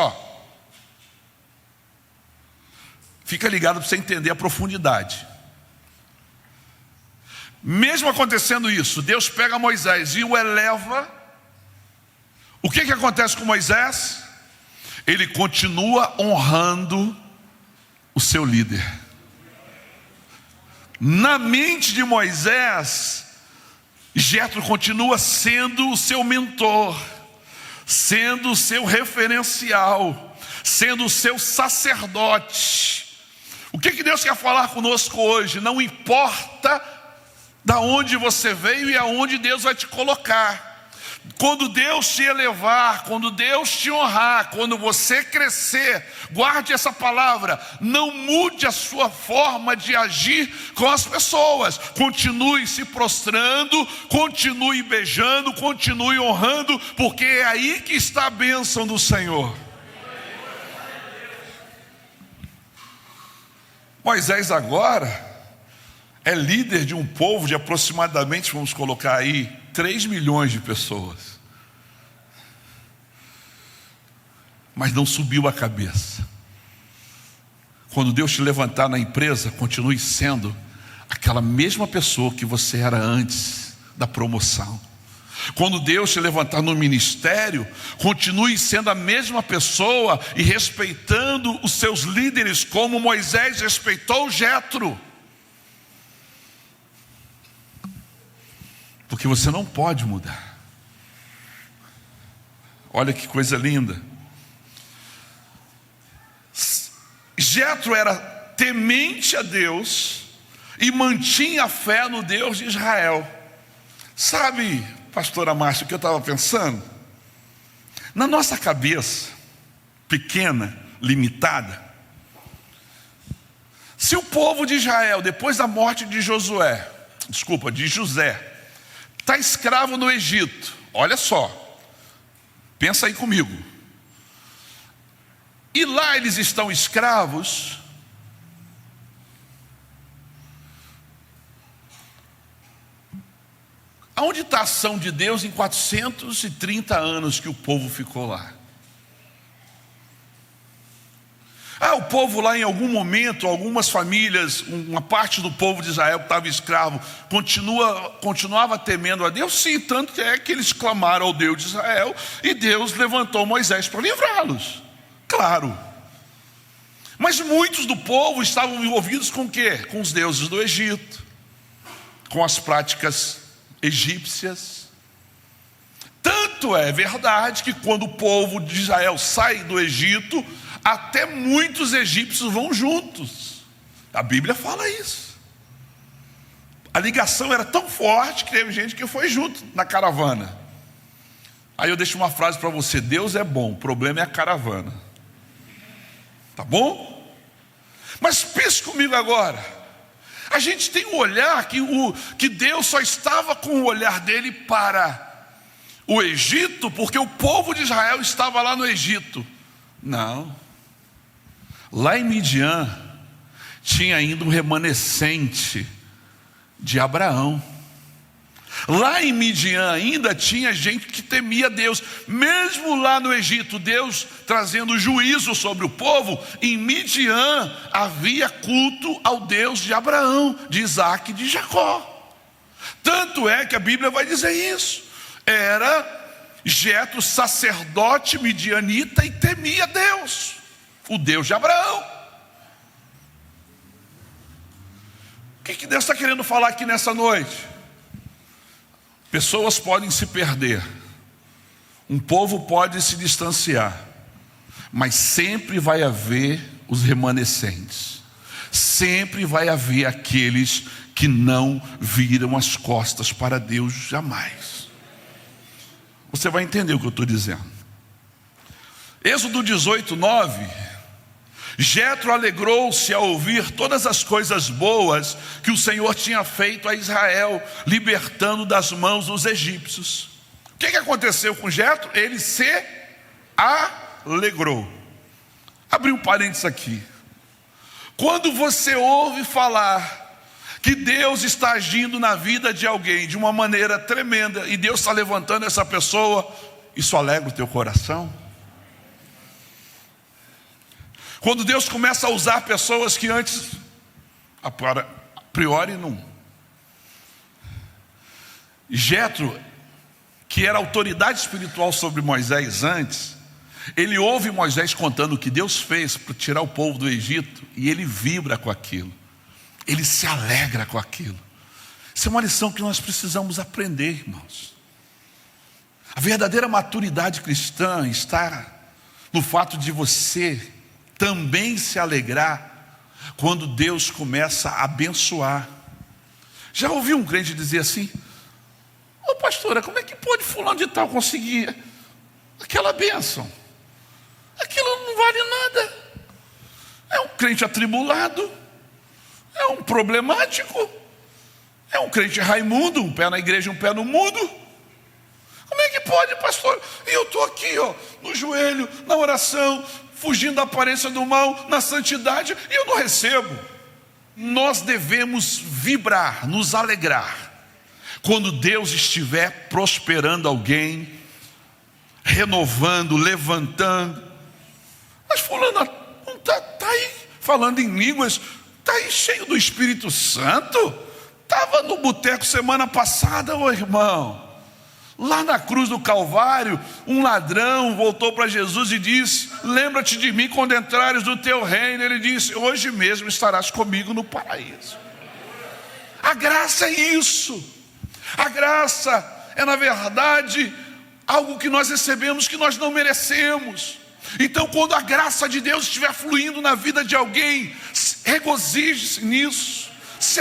Fica ligado para você entender a profundidade. Mesmo acontecendo isso, Deus pega Moisés e o eleva. O que acontece com Moisés? Ele continua honrando o seu líder. Na mente de Moisés, Jetro continua sendo o seu mentor, sendo o seu referencial, sendo o seu sacerdote. O que Deus quer falar conosco hoje? Não importa da onde você veio e aonde Deus vai te colocar. Quando Deus te elevar, quando Deus te honrar, quando você crescer, guarde essa palavra, não mude a sua forma de agir com as pessoas. Continue se prostrando, continue beijando, continue honrando, porque é aí que está a bênção do Senhor. Moisés agora é líder de um povo de aproximadamente, vamos colocar aí, 3 milhões de pessoas. Mas não subiu a cabeça. Quando Deus te levantar na empresa, continue sendo aquela mesma pessoa que você era antes da promoção. Quando Deus te levantar no ministério, continue sendo a mesma pessoa e respeitando os seus líderes, como Moisés respeitou Jetro. Porque você não pode mudar. Olha que coisa linda. Jetro era temente a Deus e mantinha a fé no Deus de Israel. Sabe, pastora Márcia, o que eu estava pensando? Na nossa cabeça pequena, limitada, se o povo de Israel, depois da morte de José, está escravo no Egito, olha só, pensa aí comigo, e lá eles estão escravos, aonde está a ação de Deus em 430 anos que o povo ficou lá? O povo lá em algum momento, algumas famílias, uma parte do povo de Israel que estava escravo, continuava temendo a Deus? Sim, tanto é que eles clamaram ao Deus de Israel e Deus levantou Moisés para livrá-los. Claro. Mas muitos do povo estavam envolvidos com o quê? Com os deuses do Egito, com as práticas egípcias. Tanto é verdade que quando o povo de Israel sai do Egito, até muitos egípcios vão juntos. A Bíblia fala isso. A ligação era tão forte que teve gente que foi junto na caravana. Aí eu deixo uma frase para você: Deus é bom, o problema é a caravana. Tá bom? Mas pense comigo agora. A gente tem um olhar que Deus só estava com o olhar dele para o Egito, porque o povo de Israel estava lá no Egito. Não. Lá em Midian tinha ainda um remanescente de Abraão. Lá em Midian ainda tinha gente que temia Deus. Mesmo lá no Egito, Deus trazendo juízo sobre o povo, em Midian havia culto ao Deus de Abraão, de Isaac e de Jacó. Tanto é que a Bíblia vai dizer isso. Era Jetro, sacerdote midianita, e temia Deus, o Deus de Abraão. O que Deus está querendo falar aqui nessa noite? Pessoas podem se perder, um povo pode se distanciar, mas sempre vai haver os remanescentes, sempre vai haver aqueles que não viram as costas para Deus jamais. Você vai entender o que eu estou dizendo. Êxodo 18:9. Jetro alegrou-se ao ouvir todas as coisas boas que o Senhor tinha feito a Israel, libertando das mãos dos egípcios. O que aconteceu com Jetro? Ele se alegrou. Abri um parênteses aqui. Quando você ouve falar que Deus está agindo na vida de alguém de uma maneira tremenda, e Deus está levantando essa pessoa, isso alegra o teu coração? Quando Deus começa a usar pessoas que antes, a priori, não. Jetro, que era autoridade espiritual sobre Moisés antes, ele ouve Moisés contando o que Deus fez para tirar o povo do Egito, e ele vibra com aquilo, ele se alegra com aquilo. Isso é uma lição que nós precisamos aprender, irmãos. A verdadeira maturidade cristã está no fato de você também se alegrar quando Deus começa a abençoar. Já ouviu um crente dizer assim: ô pastora, como é que pode fulano de tal conseguir aquela bênção? Aquilo não vale nada. É um crente atribulado, é um problemático, é um crente Raimundo, um pé na igreja e um pé no mundo. Como é que pode, pastor? E eu estou aqui, no joelho, na oração, fugindo da aparência do mal, na santidade, e eu não recebo. Nós devemos vibrar, nos alegrar, quando Deus estiver prosperando alguém, renovando, levantando. Mas fulano está aí falando em línguas, está aí cheio do Espírito Santo, estava no boteco semana passada, ô irmão. Lá na cruz do Calvário, um ladrão voltou para Jesus e disse: lembra-te de mim quando entrares no teu reino. Ele disse: hoje mesmo estarás comigo no paraíso. A graça é isso. A graça é, na verdade, algo que nós recebemos que nós não merecemos. Então, quando a graça de Deus estiver fluindo na vida de alguém, regozije-se nisso, se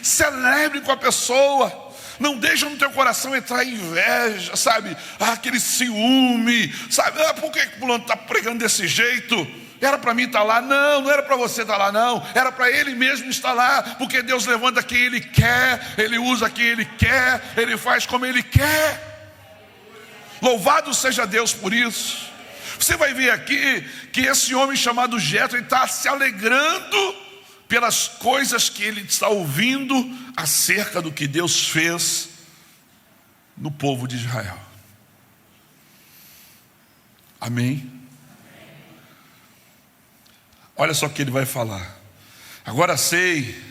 celebre com a pessoa. Não deixa no teu coração entrar inveja, sabe? Aquele ciúme, sabe? Por que o fulano está pregando desse jeito? Era para mim estar lá? Não, não era para você estar lá não. Era para ele mesmo estar lá, porque Deus levanta quem Ele quer, Ele usa quem Ele quer, Ele faz como Ele quer. Louvado seja Deus por isso. Você vai ver aqui que esse homem chamado Jetro está se alegrando pelas coisas que ele está ouvindo acerca do que Deus fez no povo de Israel. Amém? Olha só o que ele vai falar. Agora sei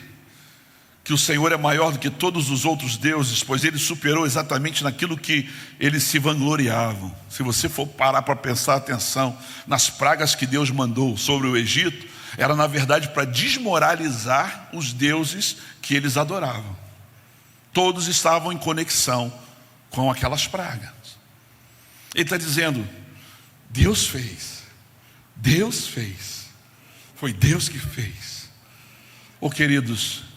que o Senhor é maior do que todos os outros deuses, pois Ele superou exatamente naquilo que eles se vangloriavam. Se você for parar para prestar atenção nas pragas que Deus mandou sobre o Egito, era na verdade para desmoralizar os deuses que eles adoravam. Todos estavam em conexão com aquelas pragas. Ele está dizendo, Deus fez, foi Deus que fez. Oh, queridos,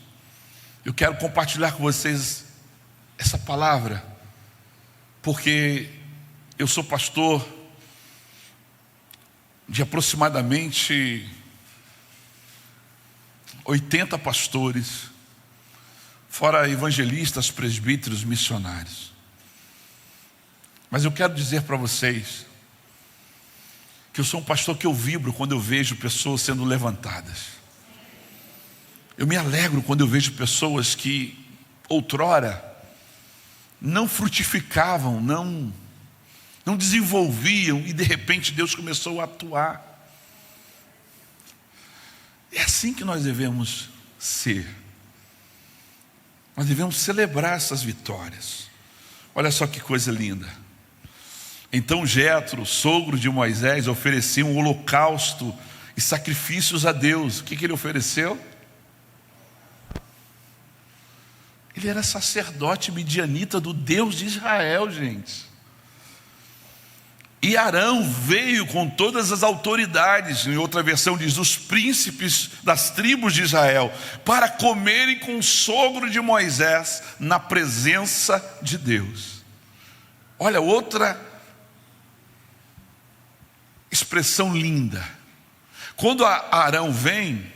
eu quero compartilhar com vocês essa palavra, porque eu sou pastor de aproximadamente 80 pastores, fora evangelistas, presbíteros, missionários. Mas eu quero dizer para vocês que eu sou um pastor que eu vibro quando eu vejo pessoas sendo levantadas. Eu me alegro quando eu vejo pessoas que outrora não frutificavam, não desenvolviam, e de repente Deus começou a atuar. É assim que nós devemos ser. Nós devemos celebrar essas vitórias. Olha só que coisa linda. Então Jetro, sogro de Moisés, oferecia um holocausto e sacrifícios a Deus. O que ele ofereceu? Ele era sacerdote midianita do Deus de Israel, gente. E Arão veio com todas as autoridades, em outra versão diz, os príncipes das tribos de Israel, para comerem com o sogro de Moisés na presença de Deus. Olha, outra expressão linda. Quando Arão vem,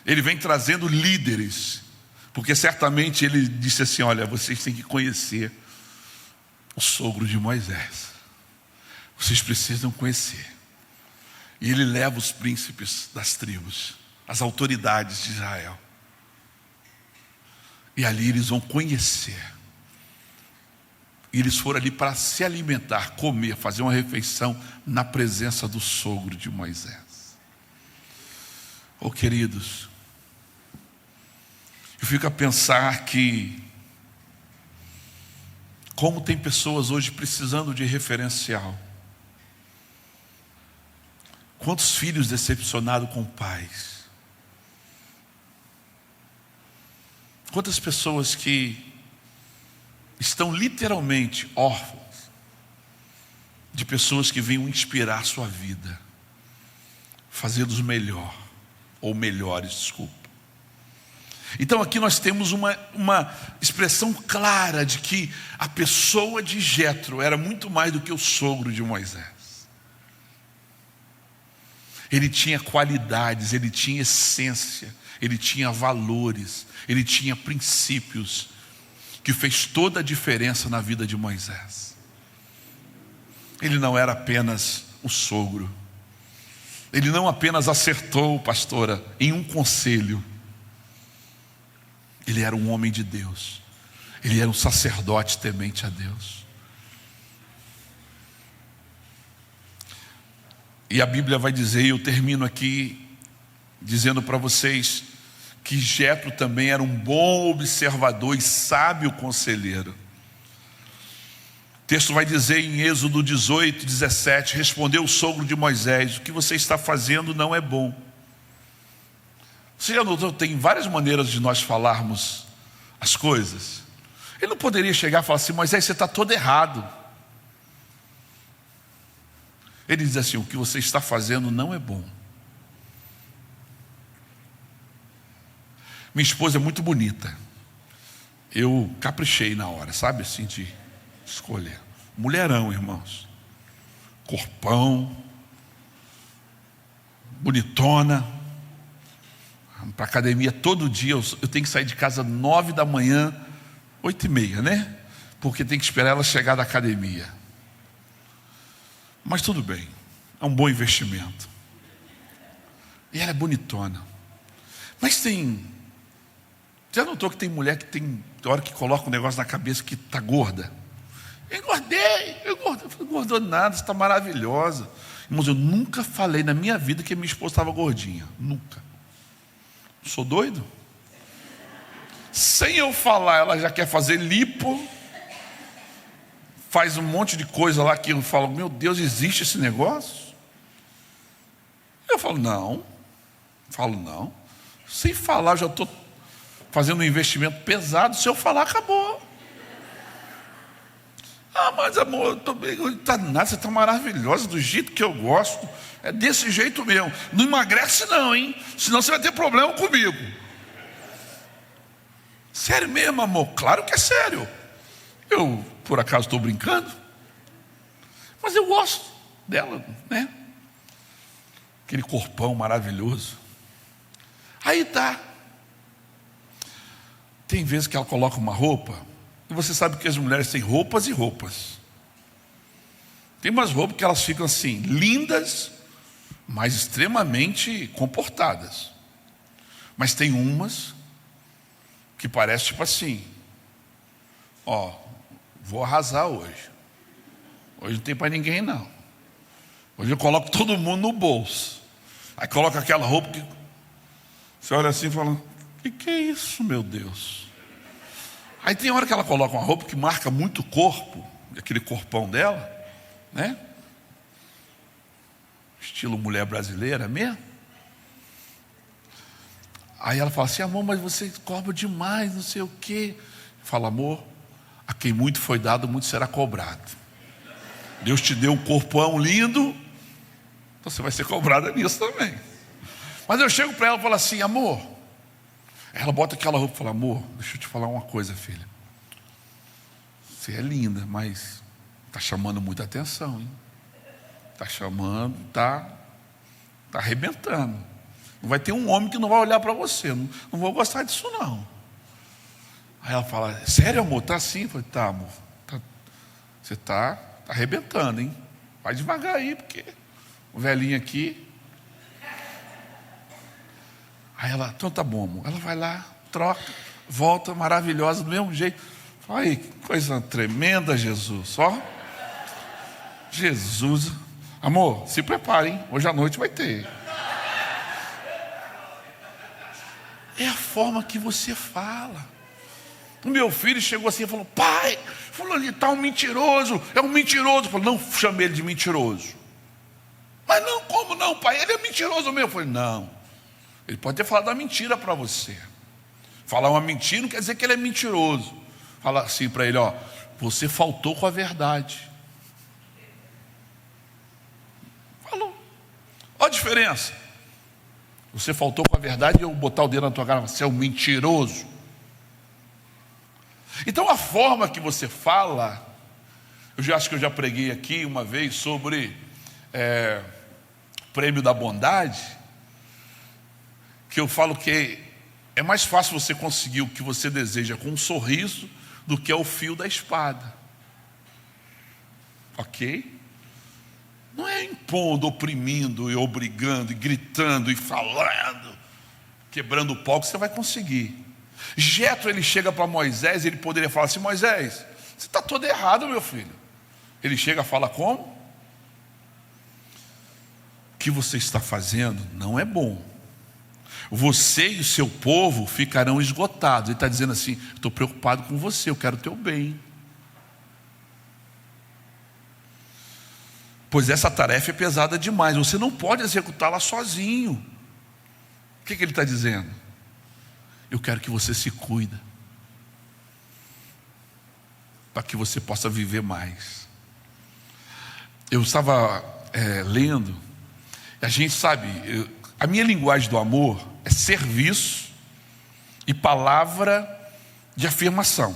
ele vem trazendo líderes, porque certamente ele disse assim, olha, vocês têm que conhecer o sogro de Moisés. Vocês precisam conhecer. E ele leva os príncipes das tribos, as autoridades de Israel. E ali eles vão conhecer. E eles foram ali para se alimentar, comer, fazer uma refeição na presença do sogro de Moisés. Oh, queridos, eu fico a pensar que como tem pessoas hoje precisando de referencial. Quantos filhos decepcionados com pais? Quantas pessoas que estão literalmente órfãos de pessoas que venham inspirar a sua vida, fazê-los melhor, ou melhores, desculpa. Então aqui nós temos uma expressão clara de que a pessoa de Jetro era muito mais do que o sogro de Moisés. Ele tinha qualidades, ele tinha essência, ele tinha valores, ele tinha princípios, que fez toda a diferença na vida de Moisés. Ele não era apenas o sogro, ele não apenas acertou, pastora, em um conselho. Ele era um homem de Deus, ele era um sacerdote temente a Deus. E a Bíblia vai dizer, e eu termino aqui dizendo para vocês, que Jetro também era um bom observador e sábio conselheiro. O texto vai dizer em Êxodo 18, 17, respondeu o sogro de Moisés, o que você está fazendo não é bom. Você já notou, tem várias maneiras de nós falarmos as coisas. Ele não poderia chegar e falar assim, Moisés, você está todo errado. Ele diz assim, o que você está fazendo não é bom. Minha esposa é muito bonita. Eu caprichei na hora, sabe assim, de escolher. Mulherão, irmãos. Corpão. Bonitona. Para academia todo dia. Eu tenho que sair de casa 9 da manhã, 8h30, né? Porque tem que esperar ela chegar da academia. Mas tudo bem. É um bom investimento. E ela é bonitona. Mas já notou que tem mulher que tem hora que coloca um negócio na cabeça que está gorda? Engordei. Não engordou nada, você está maravilhosa. Irmãos, eu nunca falei na minha vida que minha esposa estava gordinha. Nunca. Sou doido? sem eu falar, ela já quer fazer lipo, faz um monte de coisa lá que eu falo, meu Deus, existe esse negócio? Eu falo, não. Sem falar, já estou fazendo um investimento pesado. Se eu falar, acabou. Ah, mas amor, você está maravilhosa do jeito que eu gosto. É desse jeito mesmo. Não emagrece não, hein? Senão você vai ter problema comigo. Sério mesmo, amor? Claro que é sério. Eu, por acaso, estou brincando. Mas eu gosto dela, né? Aquele corpão maravilhoso. Aí tá. Tem vezes que ela coloca uma roupa, e você sabe que as mulheres têm roupas e roupas. Tem umas roupas que elas ficam assim, lindas, mas extremamente comportadas. Mas tem umas que parece tipo assim, ó, vou arrasar hoje. Hoje não tem para ninguém não. Hoje eu coloco todo mundo no bolso. Aí coloca aquela roupa que você olha assim e fala, o que é isso, meu Deus? Aí tem hora que ela coloca uma roupa que marca muito o corpo, aquele corpão dela, né? Estilo mulher brasileira mesmo. Aí ela fala assim, amor, mas você cobra demais, não sei o quê. Fala, amor, a quem muito foi dado, muito será cobrado. Deus te deu um corpão lindo, então você vai ser cobrada nisso também. Mas eu chego para ela e falo assim, amor. Ela bota aquela roupa e fala, amor, deixa eu te falar uma coisa, filha. Você é linda, mas está chamando muita atenção, hein? Está chamando, está arrebentando. Não vai ter um homem que não vai olhar para você. Não vou gostar disso não. Aí ela fala, sério, amor? Tá assim? Eu falei, tá, amor. Você está arrebentando, hein? Vai devagar aí, porque o velhinho aqui. Aí ela, então tá bom, amor. Ela vai lá, troca, volta, maravilhosa, do mesmo jeito. Ai, que coisa tremenda, Jesus. Ó, Jesus. Amor, se prepare, hein? Hoje à noite vai ter. É a forma que você fala. O meu filho chegou assim e falou, pai, falou ali, tá um mentiroso, é um mentiroso. Eu falei, não chame ele de mentiroso. Mas não, como não, pai? Ele é mentiroso mesmo. Eu falei, não. Ele pode ter falado uma mentira para você. Falar uma mentira não quer dizer que ele é mentiroso. Fala assim para ele, ó, você faltou com a verdade. Falou. Olha a diferença. Você faltou com a verdade e eu botar o dedo na tua cara, você é um mentiroso. Então a forma que você fala, eu já acho que eu já preguei aqui uma vez sobre o prêmio da bondade, que eu falo que é mais fácil você conseguir o que você deseja com um sorriso do que o fio da espada. Ok? Não é impondo, oprimindo e obrigando, e gritando e falando, quebrando o pau que você vai conseguir. Jetro, ele chega para Moisés, ele poderia falar assim, Moisés, você está todo errado, meu filho. Ele chega e fala como? O que você está fazendo não é bom. Você e o seu povo ficarão esgotados. Ele está dizendo assim, estou preocupado com você, eu quero o teu bem. Pois essa tarefa é pesada demais, você não pode executá-la sozinho. O que ele está dizendo? Eu quero que você se cuida, para que você possa viver mais. Eu estava lendo, a gente sabe, a minha linguagem do amor é serviço e palavra de afirmação.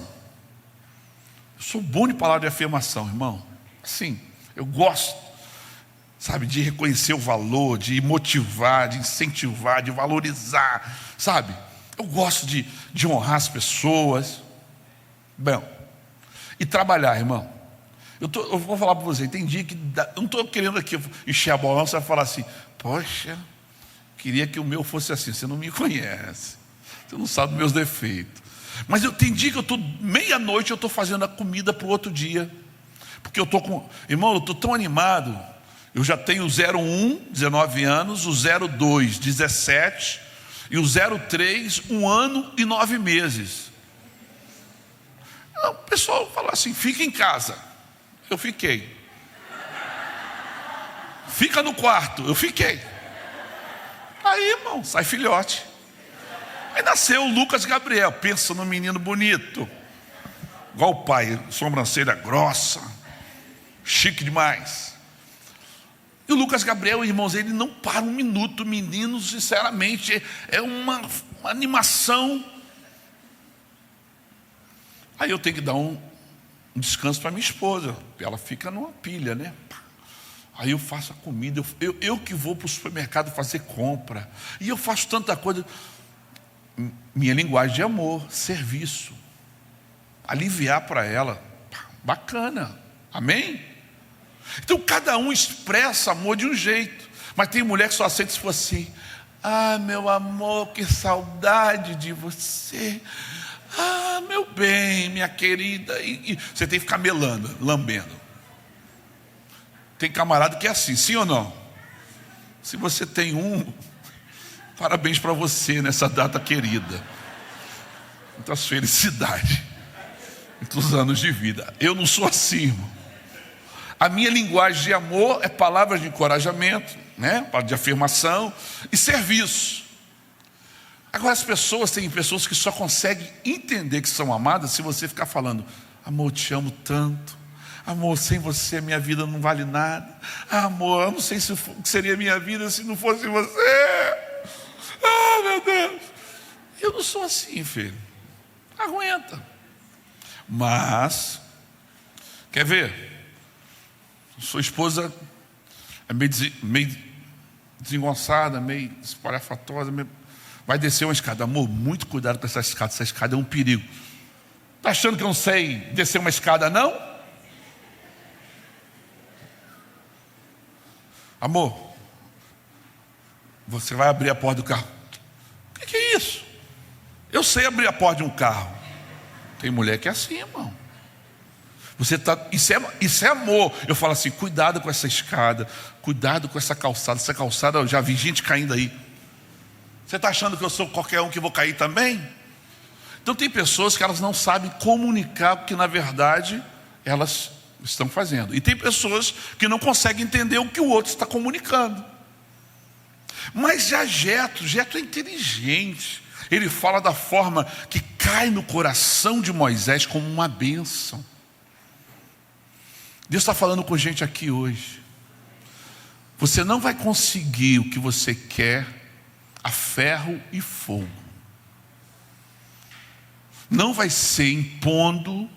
Eu sou bom de palavra de afirmação, irmão. Sim, eu gosto, sabe, de reconhecer o valor, de motivar, de incentivar, de valorizar, sabe? Eu gosto de honrar as pessoas. Bom, e trabalhar, irmão. Eu vou falar para você, tem dia que eu não estou querendo aqui encher a bola, não, você vai falar assim, poxa, queria que o meu fosse assim. Você não me conhece, você não sabe meus defeitos. Mas tem dia que eu estou, meia-noite eu estou fazendo a comida para o outro dia. Porque eu estou com, irmão, eu estou tão animado. Eu já tenho o 01, 19 anos, o 02, 17 e o 03, 1 ano e 9 meses. O pessoal falou assim: fica em casa. Eu fiquei. Fica no quarto. Eu fiquei. Aí, irmão, sai filhote. Aí nasceu o Lucas Gabriel. Pensa num menino bonito, igual o pai, sobrancelha grossa, chique demais. E o Lucas Gabriel, irmãos, ele não para um minuto. Menino, sinceramente, é uma animação. Aí eu tenho que dar um descanso para minha esposa. Ela fica numa pilha, né? Aí eu faço a comida. Eu que vou para o supermercado fazer compra. E eu faço tanta coisa. Minha linguagem de amor, serviço. Aliviar para ela. Bacana. Amém? Então cada um expressa amor de um jeito. Mas tem mulher que só aceita se for assim: ah, meu amor, que saudade de você. Ah, meu bem, minha querida. E você tem que ficar melando, lambendo. Tem camarada que é assim, sim ou não? Se você tem parabéns para você nessa data querida. Muitas felicidades, muitos anos de vida. Eu não sou assim, irmão. A minha linguagem de amor é palavras de encorajamento, né? De afirmação e serviço. Agora tem pessoas que só conseguem entender que são amadas se você ficar falando: amor, te amo tanto. Amor, sem você minha vida não vale nada. Amor, eu não sei o que seria minha vida se não fosse você. Ah, meu Deus. Eu não sou assim, filho. Aguenta. Mas, quer ver? Sua esposa é meio desengonçada, meio espalhafatosa, vai descer uma escada. Amor, muito cuidado com essa escada. Essa escada é um perigo. Está achando que eu não sei descer uma escada, não? Amor, você vai abrir a porta do carro. O que é isso? Eu sei abrir a porta de um carro. Tem mulher que é assim, irmão. Isso é amor. Eu falo assim: cuidado com essa escada, cuidado com essa calçada. Essa calçada, eu já vi gente caindo aí. Você está achando que eu sou qualquer um que vou cair também? Então tem pessoas que elas não sabem comunicar o que na verdade elas estão fazendo. E tem pessoas que não conseguem entender o que o outro está comunicando. Mas já Jetro é inteligente. Ele fala da forma que cai no coração de Moisés como uma bênção. Deus está falando com gente aqui hoje. Você não vai conseguir o que você quer a ferro e fogo. Não vai ser impondo,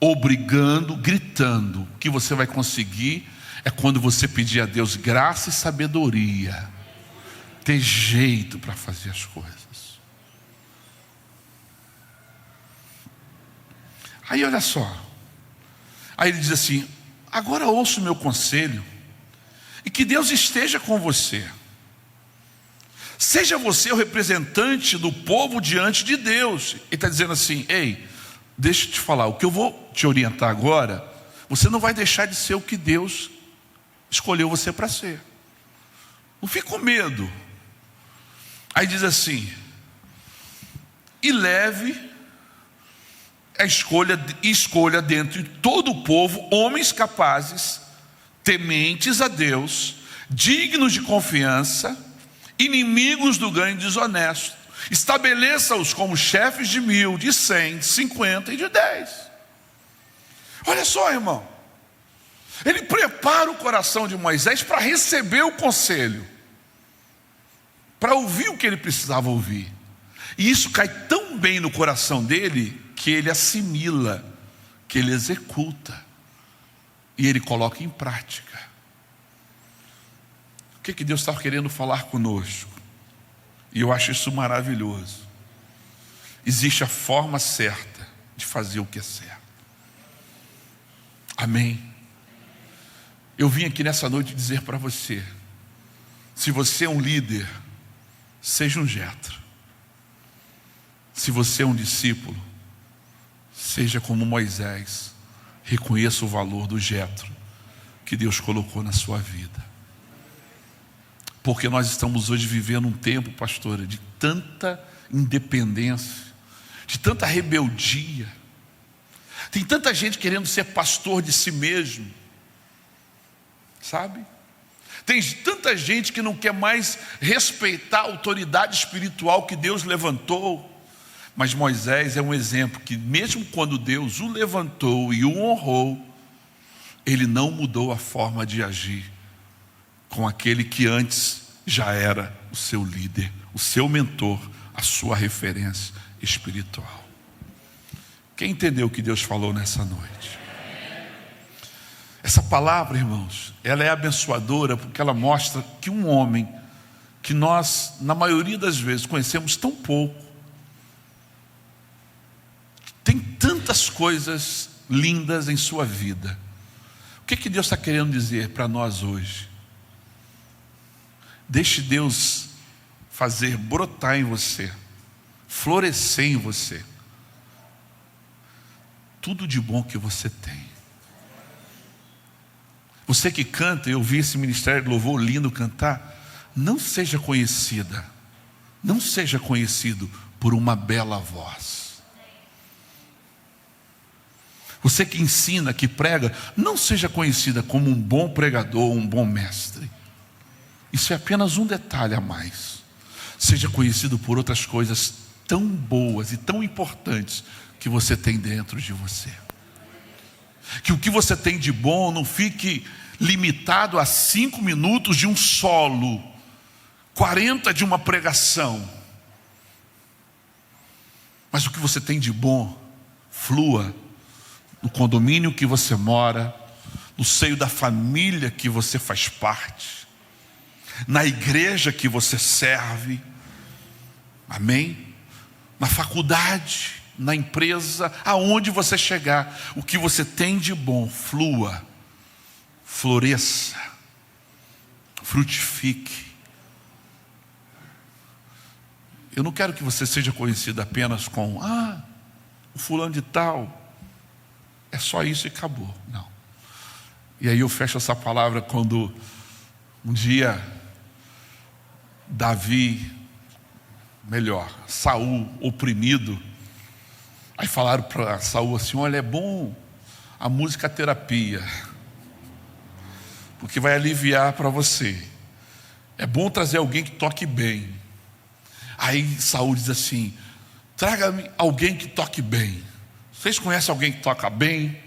obrigando, gritando. O que você vai conseguir é quando você pedir a Deus graça e sabedoria, ter jeito para fazer as coisas. Aí olha só, aí ele diz assim: agora ouça o meu conselho e que Deus esteja com você. Seja você o representante do povo diante de Deus. Ele está dizendo assim: ei, deixa eu te falar, o que eu vou te orientar agora, você não vai deixar de ser o que Deus escolheu você para ser. Não fique com medo. Aí diz assim: e leve escolha dentre todo o povo homens capazes, tementes a Deus, dignos de confiança, inimigos do ganho desonesto. Estabeleça-os como chefes de 1000, de 100, de 50 e de 10. Olha só, irmão. Ele prepara o coração de Moisés para receber o conselho, para ouvir o que ele precisava ouvir. E isso cai tão bem no coração dele que ele assimila, que ele executa e ele coloca em prática. O que Deus está querendo falar conosco? E eu acho isso maravilhoso. Existe a forma certa de fazer o que é certo. Amém? Eu vim aqui nessa noite dizer para você: se você é um líder, seja um Jetro. Se você é um discípulo, seja como Moisés. Reconheça o valor do Jetro que Deus colocou na sua vida. Porque nós estamos hoje vivendo um tempo, pastora, de tanta independência, de tanta rebeldia. Tem tanta gente querendo ser pastor de si mesmo, sabe? Tem tanta gente que não quer mais respeitar a autoridade espiritual que Deus levantou. Mas Moisés é um exemplo que mesmo quando Deus o levantou e o honrou, ele não mudou a forma de agir com aquele que antes já era o seu líder, o seu mentor, a sua referência espiritual. Quem entendeu o que Deus falou nessa noite? Essa palavra, irmãos, ela é abençoadora porque ela mostra que um homem que nós, na maioria das vezes, conhecemos tão pouco, tem tantas coisas lindas em sua vida. O que Deus está querendo dizer para nós hoje? Deixe Deus fazer brotar em você, florescer em você, tudo de bom que você tem. Você que canta, eu vi esse ministério de louvor lindo cantar, não seja conhecida, não seja conhecido por uma bela voz. Você que ensina, que prega, não seja conhecida como um bom pregador, um bom mestre. Isso é apenas um detalhe a mais. Seja conhecido por outras coisas tão boas e tão importantes que você tem dentro de você. Que o que você tem de bom não fique limitado a 5 minutos de um solo, 40 de uma pregação. Mas o que você tem de bom flua no condomínio que você mora, no seio da família que você faz parte, na igreja que você serve, amém? Na faculdade, na empresa, aonde você chegar, o que você tem de bom flua, floresça, frutifique. Eu não quero que você seja conhecido apenas com o fulano de tal, é só isso e acabou. Não. E aí eu fecho essa palavra quando um dia Saul oprimido, aí falaram para Saul assim: olha, é bom a música terapia, porque vai aliviar para você. É bom trazer alguém que toque bem. Aí Saul diz assim: traga-me alguém que toque bem. Vocês conhecem alguém que toca bem?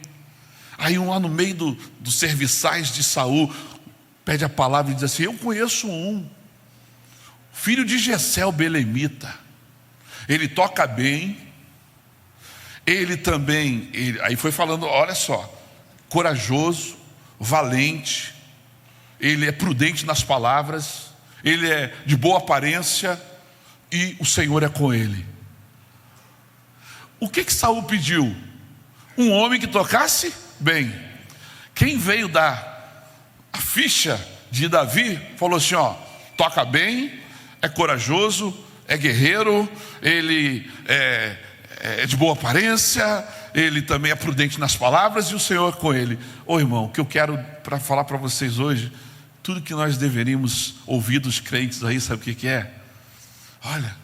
Aí lá no meio dos serviçais de Saul pede a palavra e diz assim: eu conheço um, filho de Jessé o belemita. Ele toca bem. Ele também, aí foi falando, olha só, corajoso, valente, ele é prudente nas palavras, ele é de boa aparência e o Senhor é com ele. O que Saul pediu? Um homem que tocasse bem. Quem veio dar a ficha de Davi falou assim: toca bem, é corajoso, é guerreiro, ele é de boa aparência, ele também é prudente nas palavras e o Senhor é com ele. Irmão, o que eu quero para falar para vocês hoje, tudo que nós deveríamos ouvir dos crentes aí, sabe o que é? Olha,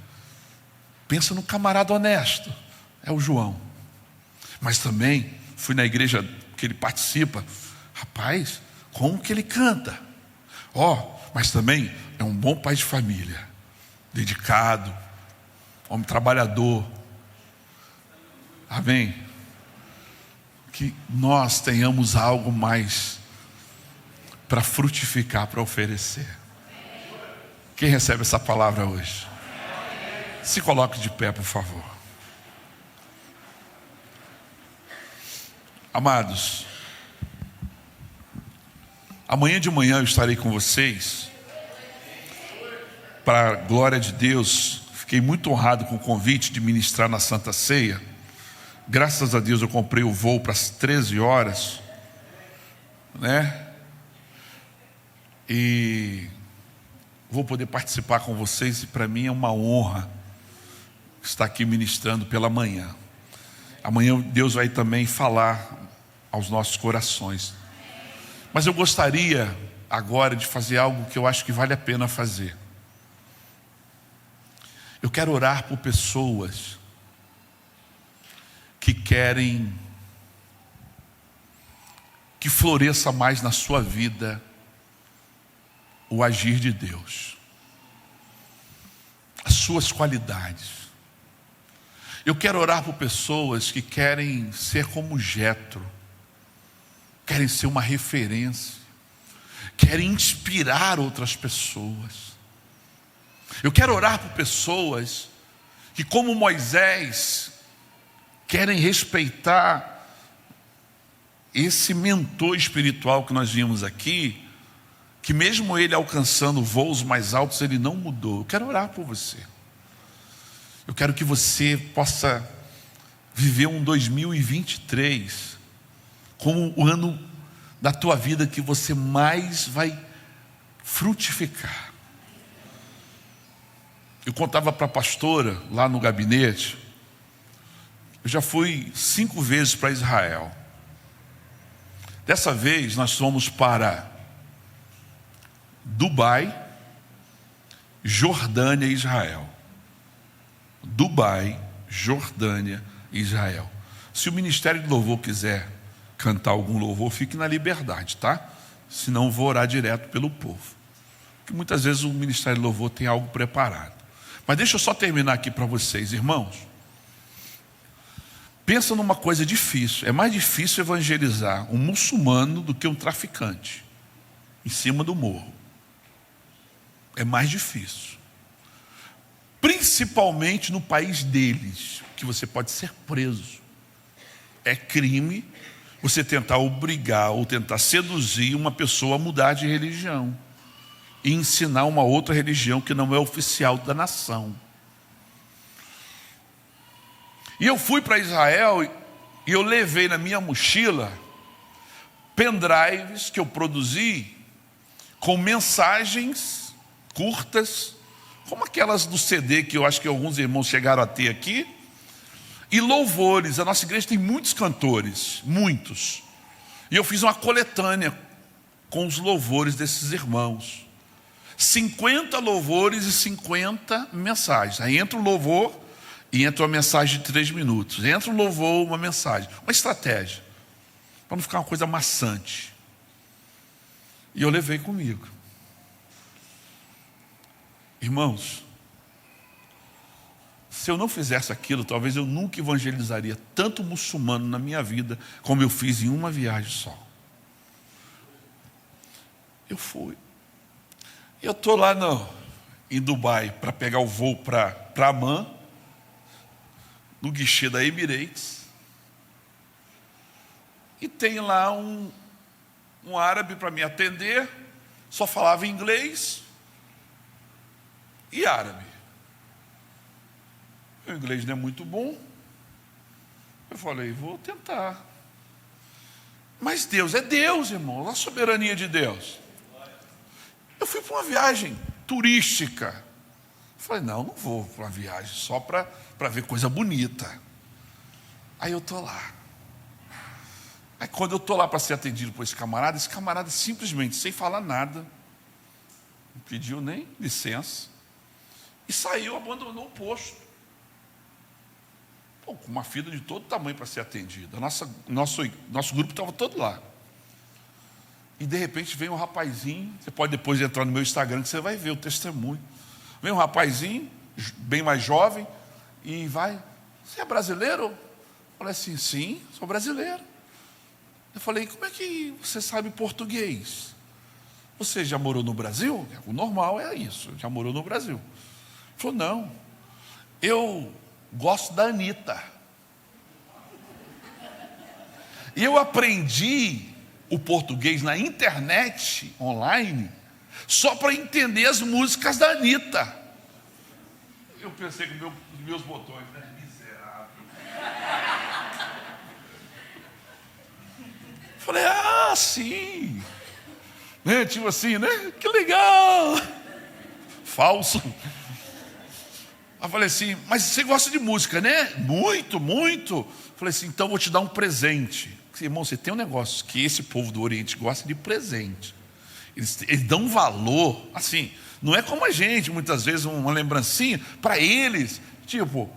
pensa no camarada honesto, é o João. Mas também fui na igreja que ele participa, rapaz, como que ele canta? Mas também é um bom pai de família, dedicado, homem trabalhador. Amém? Que nós tenhamos algo mais para frutificar, para oferecer. Quem recebe essa palavra hoje? Se coloque de pé, por favor. Amados, amanhã de manhã eu estarei com vocês, para a glória de Deus. Fiquei muito honrado com o convite de ministrar na Santa Ceia. Graças a Deus eu comprei o voo para as 13 horas, né? E vou poder participar com vocês, e para mim é uma honra estar aqui ministrando pela manhã. Amanhã Deus vai também falar aos nossos corações. Mas eu gostaria agora de fazer algo que eu acho que vale a pena fazer. Eu quero orar por pessoas que querem que floresça mais na sua vida o agir de Deus, as suas qualidades. Eu quero orar por pessoas que querem ser como Jetro, querem ser uma referência, querem inspirar outras pessoas. Eu quero orar por pessoas que, como Moisés, querem respeitar esse mentor espiritual que nós vimos aqui, que mesmo ele alcançando voos mais altos, ele não mudou. Eu quero orar por você. Eu quero que você possa viver um 2023 como o ano da tua vida que você mais vai frutificar. Eu contava para a pastora lá no gabinete, eu já fui 5 vezes para Israel. Dessa vez nós fomos para Dubai, Jordânia e Israel. Dubai, Jordânia e Israel. Se o Ministério de Louvor quiser cantar algum louvor, fique na liberdade, tá? Senão vou orar direto pelo povo. Porque muitas vezes o Ministério de Louvor tem algo preparado. Mas deixa eu só terminar aqui para vocês, irmãos. Pensa numa coisa difícil. É mais difícil evangelizar um muçulmano do que um traficante em cima do morro. É mais difícil. Principalmente no país deles, que você pode ser preso. É crime você tentar obrigar ou tentar seduzir uma pessoa a mudar de religião e ensinar uma outra religião que não é oficial da nação. E eu fui para Israel e eu levei na minha mochila pendrives que eu produzi com mensagens curtas, como aquelas do CD que eu acho que alguns irmãos chegaram a ter aqui, e louvores. A nossa igreja tem muitos cantores, muitos. E eu fiz uma coletânea com os louvores desses irmãos. 50 louvores e 50 mensagens. Aí entra o louvor e entra uma mensagem de 3 minutos. Entra um louvor, uma mensagem. Uma estratégia, para não ficar uma coisa maçante. E eu levei comigo. Irmãos, se eu não fizesse aquilo, talvez eu nunca evangelizaria tanto muçulmano na minha vida, como eu fiz em uma viagem só. Eu fui. Eu estou lá em Dubai para pegar o voo para Amman, no guichê da Emirates, e tem lá um árabe para me atender, só falava inglês e árabe. Meu inglês não é muito bom. Eu falei, vou tentar. Mas Deus é Deus, irmão, a soberania de Deus. Eu fui para uma viagem turística. Eu falei, não vou para uma viagem só para ver coisa bonita. Aí eu estou lá. Aí quando eu estou lá para ser atendido por esse camarada simplesmente, sem falar nada, não pediu nem licença, e saiu, abandonou o posto. Pô, com uma fila de todo tamanho para ser atendida. Nosso grupo estava todo lá. E de repente vem um rapazinho, você pode depois entrar no meu Instagram que você vai ver o testemunho. Vem um rapazinho, bem mais jovem, e vai, você é brasileiro? Eu falei assim, sim, sou brasileiro. Eu falei, como é que você sabe português? Você já morou no Brasil? O normal é isso, já morou no Brasil. Ele falou, não, eu gosto da Anitta. E eu aprendi o português na internet, online, só para entender as músicas da Anitta. Eu pensei que os meus botões, né? Miserável. Falei, sim. Né? Tipo assim, né? Que legal. Falso. Eu falei assim, mas você gosta de música, né? Muito, muito. Falei assim, então vou te dar um presente. Irmão, você tem um negócio que esse povo do Oriente gosta de presente. Eles dão valor, assim, não é como a gente, muitas vezes uma lembrancinha, para eles, tipo,